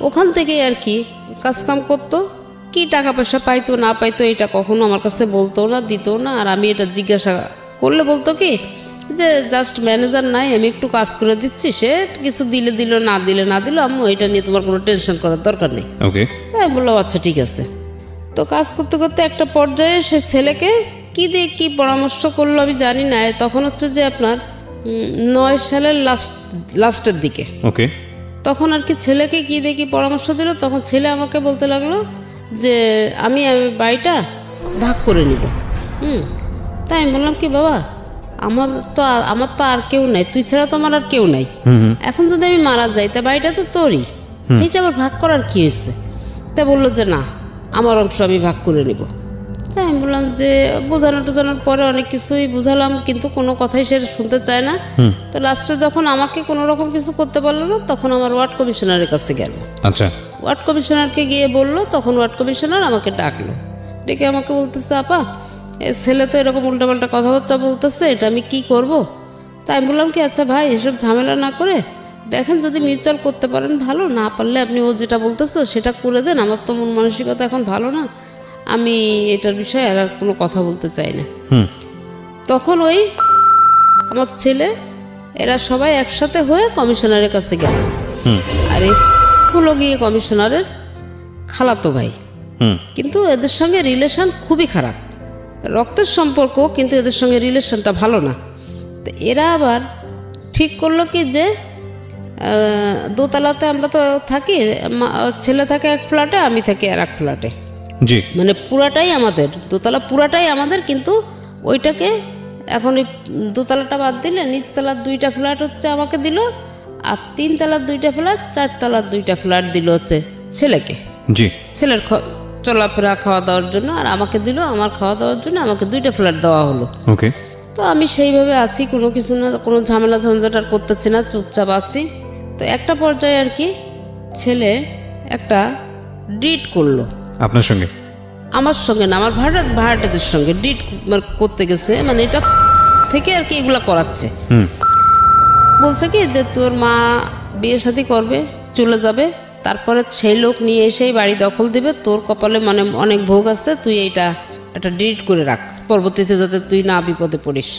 ওখান থেকে আর কি কাজ কাম করতো, কি টাকা পয়সা পাইতো না পাইতো এটা কখনো আমার কাছে বলতো না, দিত না। আর আমি এটা জিজ্ঞাসা করলে বলতো কি যে জাস্ট ম্যানেজার নাই, আমি একটু কাজ করে দিচ্ছি, সে কিছু দিল না দিল আম্মু এটা নিয়ে তোমার কোনো টেনশন করার দরকার নেই। তাই বললাম আচ্ছা ঠিক আছে। তো কাজ করতে করতে একটা পর্যায়ে সে ছেলেকে কি দিয়ে কি পরামর্শ করলো আমি জানি না, তখন হচ্ছে যে আপনার 9 সালের লাস্টের দিকে। তখন আর কি ছেলেকে কি দিয়ে কি পরামর্শ দিল, তখন ছেলে আমাকে বলতে লাগলো যে আমি বাড়িটা ভাগ করে নিব। তাই আমি বললাম কি বাবা আমার তো আর কেউ নাই, তুই ছাড়া তো আমার আর কেউ নাই, এখন যদি আমি মারা যাই তা বাড়িটা তো তোরই, এটা আবার ভাগ করার কি হয়েছে? তা বললো যে না আমার অংশ আমি ভাগ করে নিব। তাই আমি বললাম যে বোঝানোর পরে অনেক কিছুই বুঝালাম, কিন্তু কোনো কথাই সে শুনতে চায় না। তো লাস্টে যখন আমাকে কোনো রকম কিছু করতে পারলো না, তখন আমার ওয়ার্ড কমিশনারের কাছে গেল। আচ্ছা, ওয়ার্ড কমিশনারকে গিয়ে বললো, তখন ওয়ার্ড কমিশনার আমাকে ডাকলো, ডেকে আমাকে বলতেছে আপা ছেলে তো এরকম উল্টাপাল্টা কথাবার্তা বলতেছে, এটা আমি কি করব? তাই আমি বললাম কি আচ্ছা ভাই এসব ঝামেলা না করে দেখেন যদি মিউচুয়াল করতে পারেন ভালো, না পারলে আপনি ও যেটা বলতেছো সেটা করে দেন, আমার তো মন মানসিকতা এখন ভালো না, আমি এটার বিষয়ে আর কোনো কথা বলতে চাই না। তখন ওই আমার ছেলে এরা সবাই একসাথে হয়ে কমিশনারের কাছে গেল। আর হলো গিয়ে কমিশনারের খালাতো ভাই, কিন্তু এদের সঙ্গে রিলেশন খুবই খারাপ, রক্তের সম্পর্ক, কিন্তু এদের সঙ্গে রিলেশনটা ভালো না। তো এরা আবার ঠিক করলো কি যে দোতলাতে আমরা তো থাকি, ছেলে থাকে এক ফ্ল্যাটে, আমি থাকি আর এক ফ্ল্যাটে, মানে পুরাটাই আমাদের, দোতলা পুরাটাই আমাদের, কিন্তু ওইটাকে এখন ওই দোতলাটা বাদ দিলে নিচতলার 2টা ফ্ল্যাট হচ্ছে আমাকে দিল, আর 3 তলার 2টা ফ্ল্যাট, 4 তলার 2টা ফ্ল্যাট দিল হচ্ছে ছেলেকে, ছেলের চলাফেরা খাওয়া দাওয়ার জন্য, আর আমাকে দিল আমার খাওয়া দাওয়ার জন্য, আমাকে 2টা ফ্ল্যাট দেওয়া হলো। তো আমি সেইভাবে আছি, কোনো কিছু না, কোনো ঝামেলা ঝঞ্ঝাট আর করতেছি না, চুপচাপ আছি। তো একটা পর্যায়ে আর কি ছেলে একটা ডিট করলো আপনার সঙ্গে, আমার সঙ্গে না, আমার ভাড়াটাদের সঙ্গে ডিট করতে গেছে, মানে এটা থেকে আর কি এগুলা করাচ্ছে। বলছে কি যে তোর মা বিয়ে শাদী করবে, চলে যাবে, তারপরে সেই লোক নিয়ে এসেই বাড়ি দখল দিবে, তোর কপালে মানে অনেক ভোগ আছে, তুই এইটা একটা ডিট করে রাখ। পরবর্তীতে যাতে তুই না বিপদে পড়িস।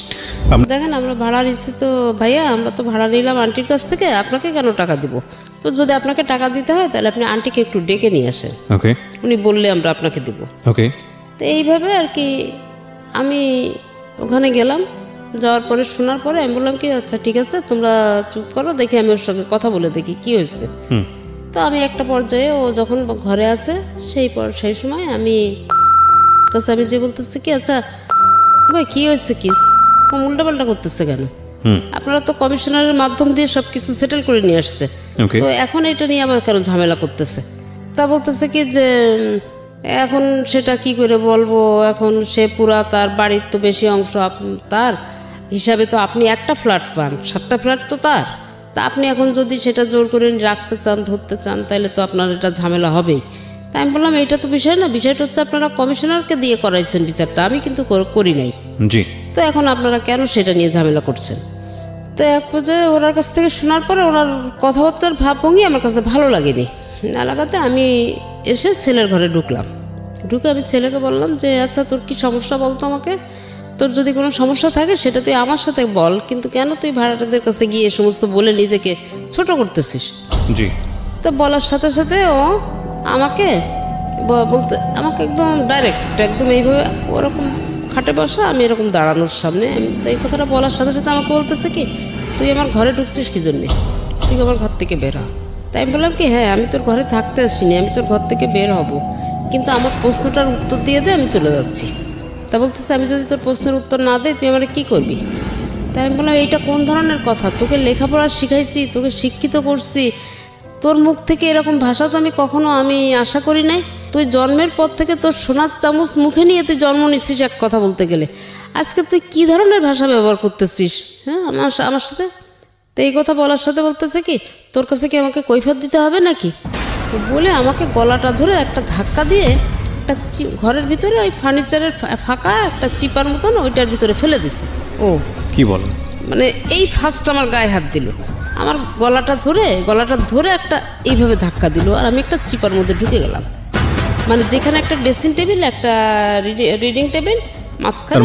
দেখেন আমরা ভাড়া নিচ্ছি তো ভাইয়া, আমরা তো ভাড়া নিলাম আন্টির কাছ থেকে, আপনাকে কেন টাকা দিব? তো যদি আপনাকে টাকা দিতে হয় তাহলে আপনি আন্টিকে একটু ডেকে নিয়ে আসেন, ওকে, উনি বললে আমরা আপনাকে দিব। ওকে। তো এইভাবে আর কি আমি ওখানে গেলাম। যাওয়ার পরে শোনার পরে আমি বললাম কি আচ্ছা ঠিক আছে তোমরা চুপ করো, দেখি আমি ওর সঙ্গে কথা বলে দেখি কি হয়েছে। তো আমি একটা পর্যায়ে ও যখন ঘরে আসে সেই সময় আমি কাছে আমি যে বলতেছি কি আচ্ছা ভাই কি হয়েছে, কি উল্টাপাল্টা করতেছে কেন? আপনারা তো কমিশনারের মাধ্যম দিয়ে সবকিছু সেটেল করে নিয়ে আসছে, তো এখন এটা নিয়ে আবার কেন ঝামেলা করতেছে? তা বলতেছে কি যে এখন সেটা কি করে বলবো, এখন সে পুরা তার বাড়ির তো বেশি অংশ তার হিসাবে তো আপনি একটা ফ্ল্যাট পান, 7টা ফ্ল্যাট তো তার, তা আপনি এখন যদি সেটা জোর করে রাখতে চান ধরতে চান তাহলে তো আপনার এটা ঝামেলা হবেই। তাই আমি বললাম এটা তো বিষয় না, বিষয়টা হচ্ছে আপনারা কমিশনারকে দিয়ে করাইছেন বিচারটা, আমি কিন্তু করি নাই, জি, তো এখন আপনারা কেন সেটা নিয়ে ঝামেলা করছেন? তো এক পর্যায়ে ওনার কাছ থেকে শোনার পরে ওনার কথাবার্তার ভাবভঙ্গি আমার কাছে ভালো লাগেনি, না লাগাতে আমি এসে ছেলের ঘরে ঢুকলাম। ঢুকে আমি ছেলেকে বললাম যে আচ্ছা তোর কি সমস্যা বলতো আমাকে, তোর যদি কোনো সমস্যা থাকে সেটা তুই আমার সাথে বল, কিন্তু কেন তুই ভাড়াটাদের কাছে গিয়ে এ সমস্ত বলে নিজেকে ছোট করতেছিস? জি। তো বলার সাথে সাথে ও আমাকে আমাকে একদম ডাইরেক্ট একদম এইভাবে ওরকম খাটে বসা, আমি এরকম দাঁড়ানোর সামনে, তো এই কথাটা বলার সাথে সাথে আমাকে বলতেছে কি তুই আমার ঘরে ঢুকছিস কি জন্যে, তুই আমার ঘর থেকে বের হ। তাই আমি বললাম কি হ্যাঁ আমি তোর ঘরে থাকতে আসিনি, আমি তোর ঘর থেকে বের হব, কিন্তু আমার প্রশ্নটার উত্তর দিয়ে দে, আমি চলে যাচ্ছি। তা বলতেছে আমি যদি তোর প্রশ্নের উত্তর না দিই তুই আমার কী করবি? তাই আমি বললাম এইটা কোন ধরনের কথা, তোকে লেখাপড়া শিখাইছি, তোকে শিক্ষিত করছি, তোর মুখ থেকে এরকম ভাষা তো আমি কখনো আশা করি নাই। তুই জন্মের পর থেকে তোর সোনার চামচ মুখে নিয়ে তুই জন্ম নিচ্ছিস এক কথা বলতে গেলে, আজকে তুই কী ধরনের ভাষা ব্যবহার করতেছিস হ্যাঁ আমার সাথে? তো এই কথা বলার সাথে বলতেছে কি তোর কাছে কি আমাকে কৈফিয়ত দিতে হবে নাকি? তো বলে আমাকে গলাটা ধরে একটা ধাক্কা দিয়ে একটা ঘরের ভিতরে ওই ফার্নিচারের ফাঁকা একটা চিপার মতন ওইটার ভিতরে ফেলে দিছে। ও কি বলেন? মানে এই ফার্স্ট আমার গায়ে হাত দিল, আমার গলাটা ধরে একটা এইভাবে ধাক্কা দিল, আর আমি একটা চিপার মধ্যে ঢুকে গেলাম, মানে যেখানে একটা ড্রেসিং টেবিল একটা রিডিং টেবিল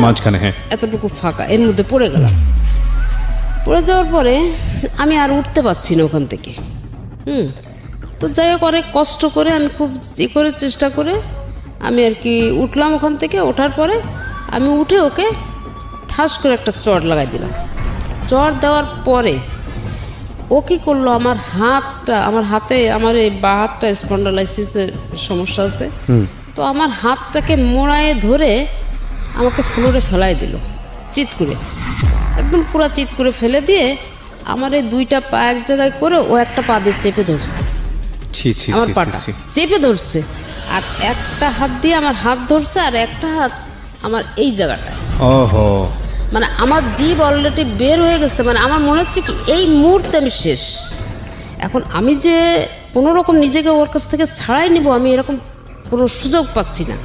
মাঝখানে হ্যাঁ এতটুকু ফাঁকা, এর মধ্যে পড়ে গেলাম। পড়ে যাওয়ার পরে আমি আর উঠতে পারছি না ওখান থেকে। তো যাই হোক অনেক কষ্ট করে আমি খুব চেষ্টা করে আমি আর কি উঠলাম ওখান থেকে। ওঠার পরে আমি উঠে ওকে ঠাস করে একটা চড় লাগাই দিলাম। চড় দেওয়ার পরে ও কী করলো, আমার হাতে আমার এই বা হাতটা স্পন্ডালাইসিসের সমস্যা আছে, তো আমার হাতটাকে মোড়ায়ে ধরে আমাকে ফ্লোরে ফেলাই দিল চিৎ করে, একদম পুরা চিৎ করে ফেলে দিয়ে আমার এই দুইটা পা এক জায়গায় করে ও একটা পা দিয়ে চেপে ধরছে, আমার পাটা চেপে ধরছে, আর একটা হাত দিয়ে আমার হাত ধরছে আর একটা হাত আমার এই জায়গাটায়। ওহো, মানে আমার জীব অলরেডি বের হয়ে গেছে, মানে আমার মনে হচ্ছে কি এই মুহূর্তে আমি শেষ। এখন আমি যে কোনো রকম নিজেকে ওর কাছ থেকে ছাড়াই নিব, আমি এরকম কোনো সুযোগ পাচ্ছি না।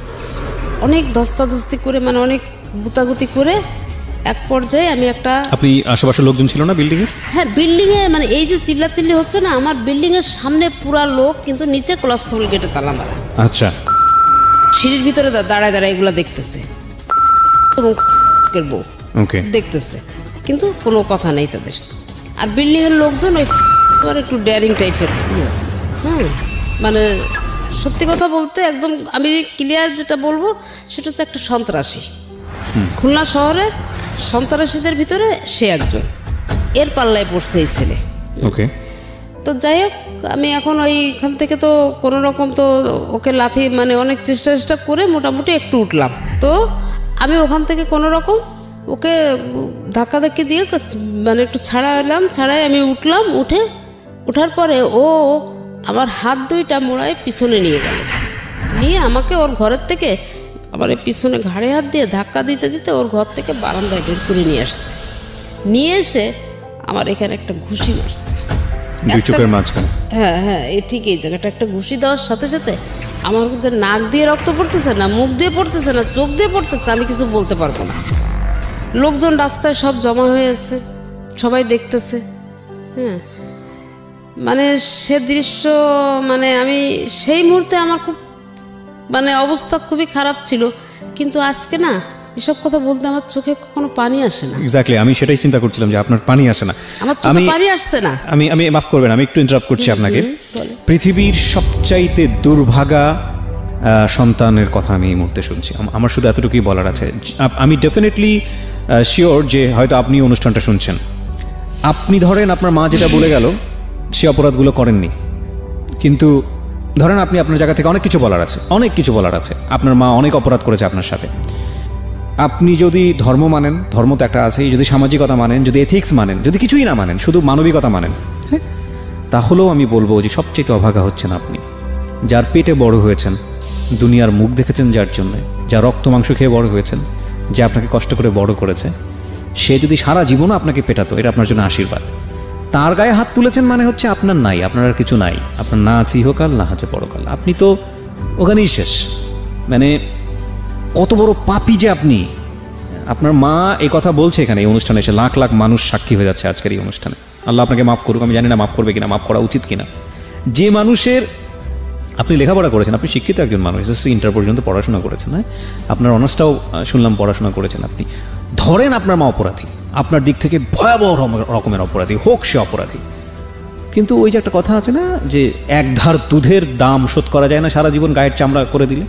অনেক ধস্তাধস্তি করে মানে অনেক গুতাগুতি করে এক পর্যায়ে আমি একটা, আপনি আশেপাশের লোকজন ছিল না বিল্ডিং এ? হ্যাঁ বিল্ডিংয়ে, মানে এই যে চিল্লাচিল্লি হচ্ছে না, আমার বিল্ডিংয়ের সামনে পুরা লোক, কিন্তু নিচে কোলাপসিবল গেটে তালা মারা। আচ্ছা, সিঁড়ির ভিতরে দাঁড়ায় এগুলো দেখতেছে এবং বউ দেখতেছে, কিন্তু কোনো কথা নেই তাদের। আর বিল্ডিংয়ের লোকজন ওই একটু ডেয়ারিং টাইপের, মানে সত্যি কথা বলতে একদম আমি ক্লিয়ার যেটা বলবো সেটা হচ্ছে একটা সন্ত্রাসী, খুলনা শহরে সন্ত্রাসীদের ভিতরে সে একজন, এর পাল্লায় পড়ছে এই ছেলে। ওকে, তো যাই হোক আমি এখন ওইখান থেকে তো কোনো রকম তো ওকে লাথি মানে অনেক চেষ্টা করে মোটামুটি একটু উঠলাম। তো আমি ওখান থেকে কোনো রকম ওকে ধাক্কাধাক্কি দিয়ে মানে একটু ছাড়াই আমি উঠলাম। ওঠার পরে ও আমার হাত দুইটা মোড়ায় পিছনে নিয়ে আমাকে ওর ঘরের থেকে আবার পিছনে ঘাড়ে হাত দিয়ে ধাক্কা দিতে ওর ঘর থেকে বারান্দায় বের করে নিয়ে এসে আমার এখানে একটা ঘুষি মারছে চোখের মাঝখানে। হ্যাঁ ঠিক এই জায়গাটা একটা ঘুষি দেওয়ার সাথে সাথে আমার যে নাক দিয়ে রক্ত পড়তেছে না, মুখ দিয়ে পড়তেছে না, চোখ দিয়ে পড়তেছে, আমি কিছু বলতে পারবো না। লোকজন রাস্তায় সব জমা হয়ে আছে, সবাই দেখতেছে। মানে সে দৃশ্য, মানে আমি সেই মুহূর্তে আমার খুব মানে অবস্থা খুবই খারাপ ছিল, কিন্তু আজকে না এসব কথা বলতে আমার চোখে কখনো পানি আসে না। এক্স্যাক্টলি, আমি সেটাই চিন্তা করছিলাম যে আপনার পানি আসে না। আমার চোখে পানি আসছে না। আমি মাফ করবেন, আমি একটু ইন্টারাপ্ট করছি আপনাকে। পৃথিবীর সবচাইতে দুর্ভাগা সন্তানের কথা আমি এই মুহূর্তে শুনছি। আমার শুধু এতটুকুই বলার আছে। আমি ডেফিনেটলি শিওর যে হয়তো আপনি অনুষ্ঠানটা শুনছেন। আপনি ধরেন আপনার মা যেটা বলে গেল সে অপরাধগুলো করেননি, কিন্তু ধরেন আপনি আপনার জায়গা থেকে অনেক কিছু বলার আছে, অনেক কিছু বলার আছে। আপনার মা অনেক অপরাধ করেছে আপনার সাথে। আপনি যদি ধর্ম মানেন, ধর্ম তো একটা আছেই, যদি সামাজিকতা মানেন, যদি এথিক্স মানেন, যদি কিছুই না মানেন, শুধু মানবিকতা মানেন, হ্যাঁ, তাহলেও আমি বলবো যে সবচেয়ে অভাগা হচ্ছেন আপনি। যার পেটে বড় হয়েছেন, দুনিয়ার মুখ দেখেছেন যার জন্য, যা রক্ত মাংস খেয়ে বড় হয়েছেন, যে আপনাকে কষ্ট করে বড় করেছে, সে যদি সারা জীবনও আপনাকে পেটাতো, এটা আপনার জন্য আশীর্বাদ। তার গায়ে হাত তুলেছেন মানে হচ্ছে আপনার নাই, আপনার আর কিছু নাই, আপনার না আছে ইহকাল, না আছে পরকাল, আপনি তো ওখানেই শেষ। মানে কত বড় পাপী যে আপনি। আপনার মা এই কথা বলছে এখানে এই অনুষ্ঠানে এসে, লাখ লাখ মানুষ সাক্ষী হয়ে যাচ্ছে আজকের এই অনুষ্ঠানে। আল্লাহ আপনাকে মাফ করুক, আমি জানি না মাফ করবে কিনা, মাফ করা উচিত কিনা। যে মানুষের, আপনি লেখাপড়া করেছেন, আপনি শিক্ষিত একজন মানুষ, এসএসসি ইন্টার পর্যন্ত পড়াশোনা করেছেন, হ্যাঁ, আপনার অনার্সটাও শুনলাম পড়াশোনা করেছেন আপনি। ধরেন আপনার মা অপরাধী, আপনার দিক থেকে ভয়াবহ রকমের অপরাধী, হোক সে অপরাধী, কিন্তু ওই যে একটা কথা আছে না যে এক ধার দুধের দাম শোধ করা যায় না সারা জীবন গায়ের চামড়া করে দিলে।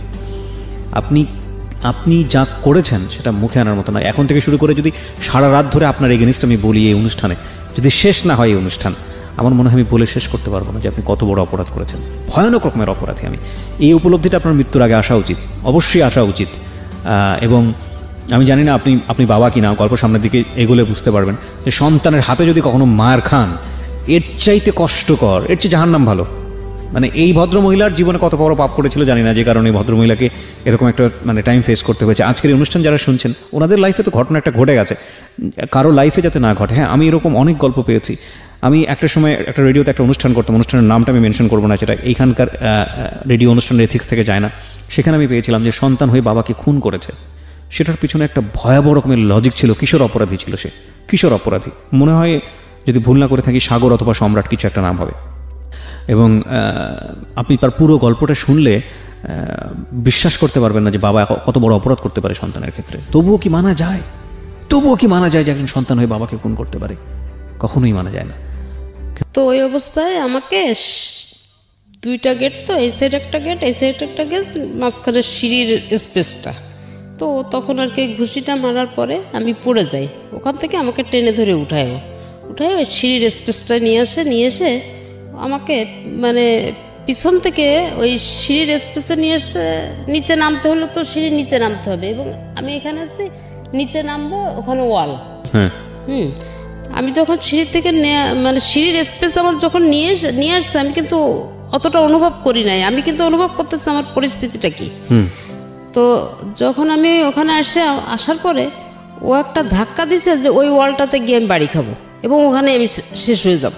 আপনি যা করেছেন সেটা মুখে আনার মতো নয়। এখন থেকে শুরু করে যদি সারা রাত ধরে আপনার এগেনিস্ট আমি বলি এই অনুষ্ঠানে, যদি শেষ না হয় এই অনুষ্ঠান, আমার মনে হয় আমি বলে শেষ করতে পারবো না যে আপনি কত বড় অপরাধ করেছেন, ভয়ানক রকমের অপরাধী। আমি এই উপলব্ধিটা আপনার মৃত্যুর আগে আসা উচিত, অবশ্যই আসা উচিত। এবং আমি জানি না আপনি বাবা কিনা, গল্প সামনের দিকে এগুলো বুঝতে পারবেন যে সন্তানের হাতে যদি কখনো মার খান, এর চাইতে কষ্টকর, এর চেয়ে জাহান্নাম ভালো। মানে এই ভদ্রমহিলার জীবনে কত বড় পাপ করেছিল জানি না, যে কারণে এই ভদ্রমহিলাকে এরকম একটা মানে টাইম ফেস করতে হয়েছে। আজকের এই অনুষ্ঠান যারা শুনছেন, ওনাদের লাইফে তো ঘটনা একটা ঘটে গেছে, কারো লাইফে যাতে না ঘটে। হ্যাঁ, আমি এরকম অনেক গল্প পেয়েছি। আমি একটা সময় একটা রেডিওতে একটা অনুষ্ঠান করতাম, অনুষ্ঠানের নামটা আমি মেনশন করবো না, সেটা এইখানকার রেডিও অনুষ্ঠানের এথিক্স থেকে যায় না। সেখানে আমি পেয়েছিলাম যে সন্তান হয়ে বাবাকে খুন করেছে। সেটার পিছনে একটা ভয়াবহ রকমের লজিক ছিল। কিশোর অপরাধী ছিল সে, কিশোর অপরাধী। মনে হয় যদি ভুল না করে থাকি সাগর অথবা সম্রাট কিছু একটা নাম হবে। এবং আপনি তার পুরো গল্পটা শুনলে বিশ্বাস করতে পারবেন না যে বাবা কত বড় অপরাধ করতে পারে সন্তানের ক্ষেত্রে। তবুও কি মানা যায়? তবুও কি মানা যায় যে একজন সন্তান হয়ে বাবাকে খুন করতে পারে? কখনোই মানা যায় না। তো ওই অবস্থায় আমাকে দুইটা গেট, তো এই সাইড একটা গেট, এই সাইড একটা গেট, মাঝখানে সিঁড়ির স্পেসটা, তো তখন আর কি ঘুষিটা মারার পরে আমি পড়ে যাই। ওখান থেকে আমাকে টেনে ধরে উঠায় ওই সিঁড়ির স্পেসটা নিয়ে এসে আমাকে মানে পিছন থেকে ওই সিঁড়ির স্পেসে নিয়ে এসে নিচে নামতে হলো। তো সিঁড়ির নিচে নামতে হবে এবং আমি এখানে আসছি নিচে নামবো, ওখানে ওয়াল। আমি যখন সিঁড়ি থেকে মানে সিঁড়ির স্পেস আমার যখন নিয়ে আসছে, আমি কিন্তু অতটা অনুভব করি নাই। আমি কিন্তু অনুভব করতেছি আমার পরিস্থিতিটা কি। তো যখন আমি ওখানে আসার পরে ও একটা ধাক্কা দিছে যে ওই ওয়ালটাতে গিয়ে আমি বাড়ি খাবো এবং ওখানে আমি শেষ হয়ে যাব।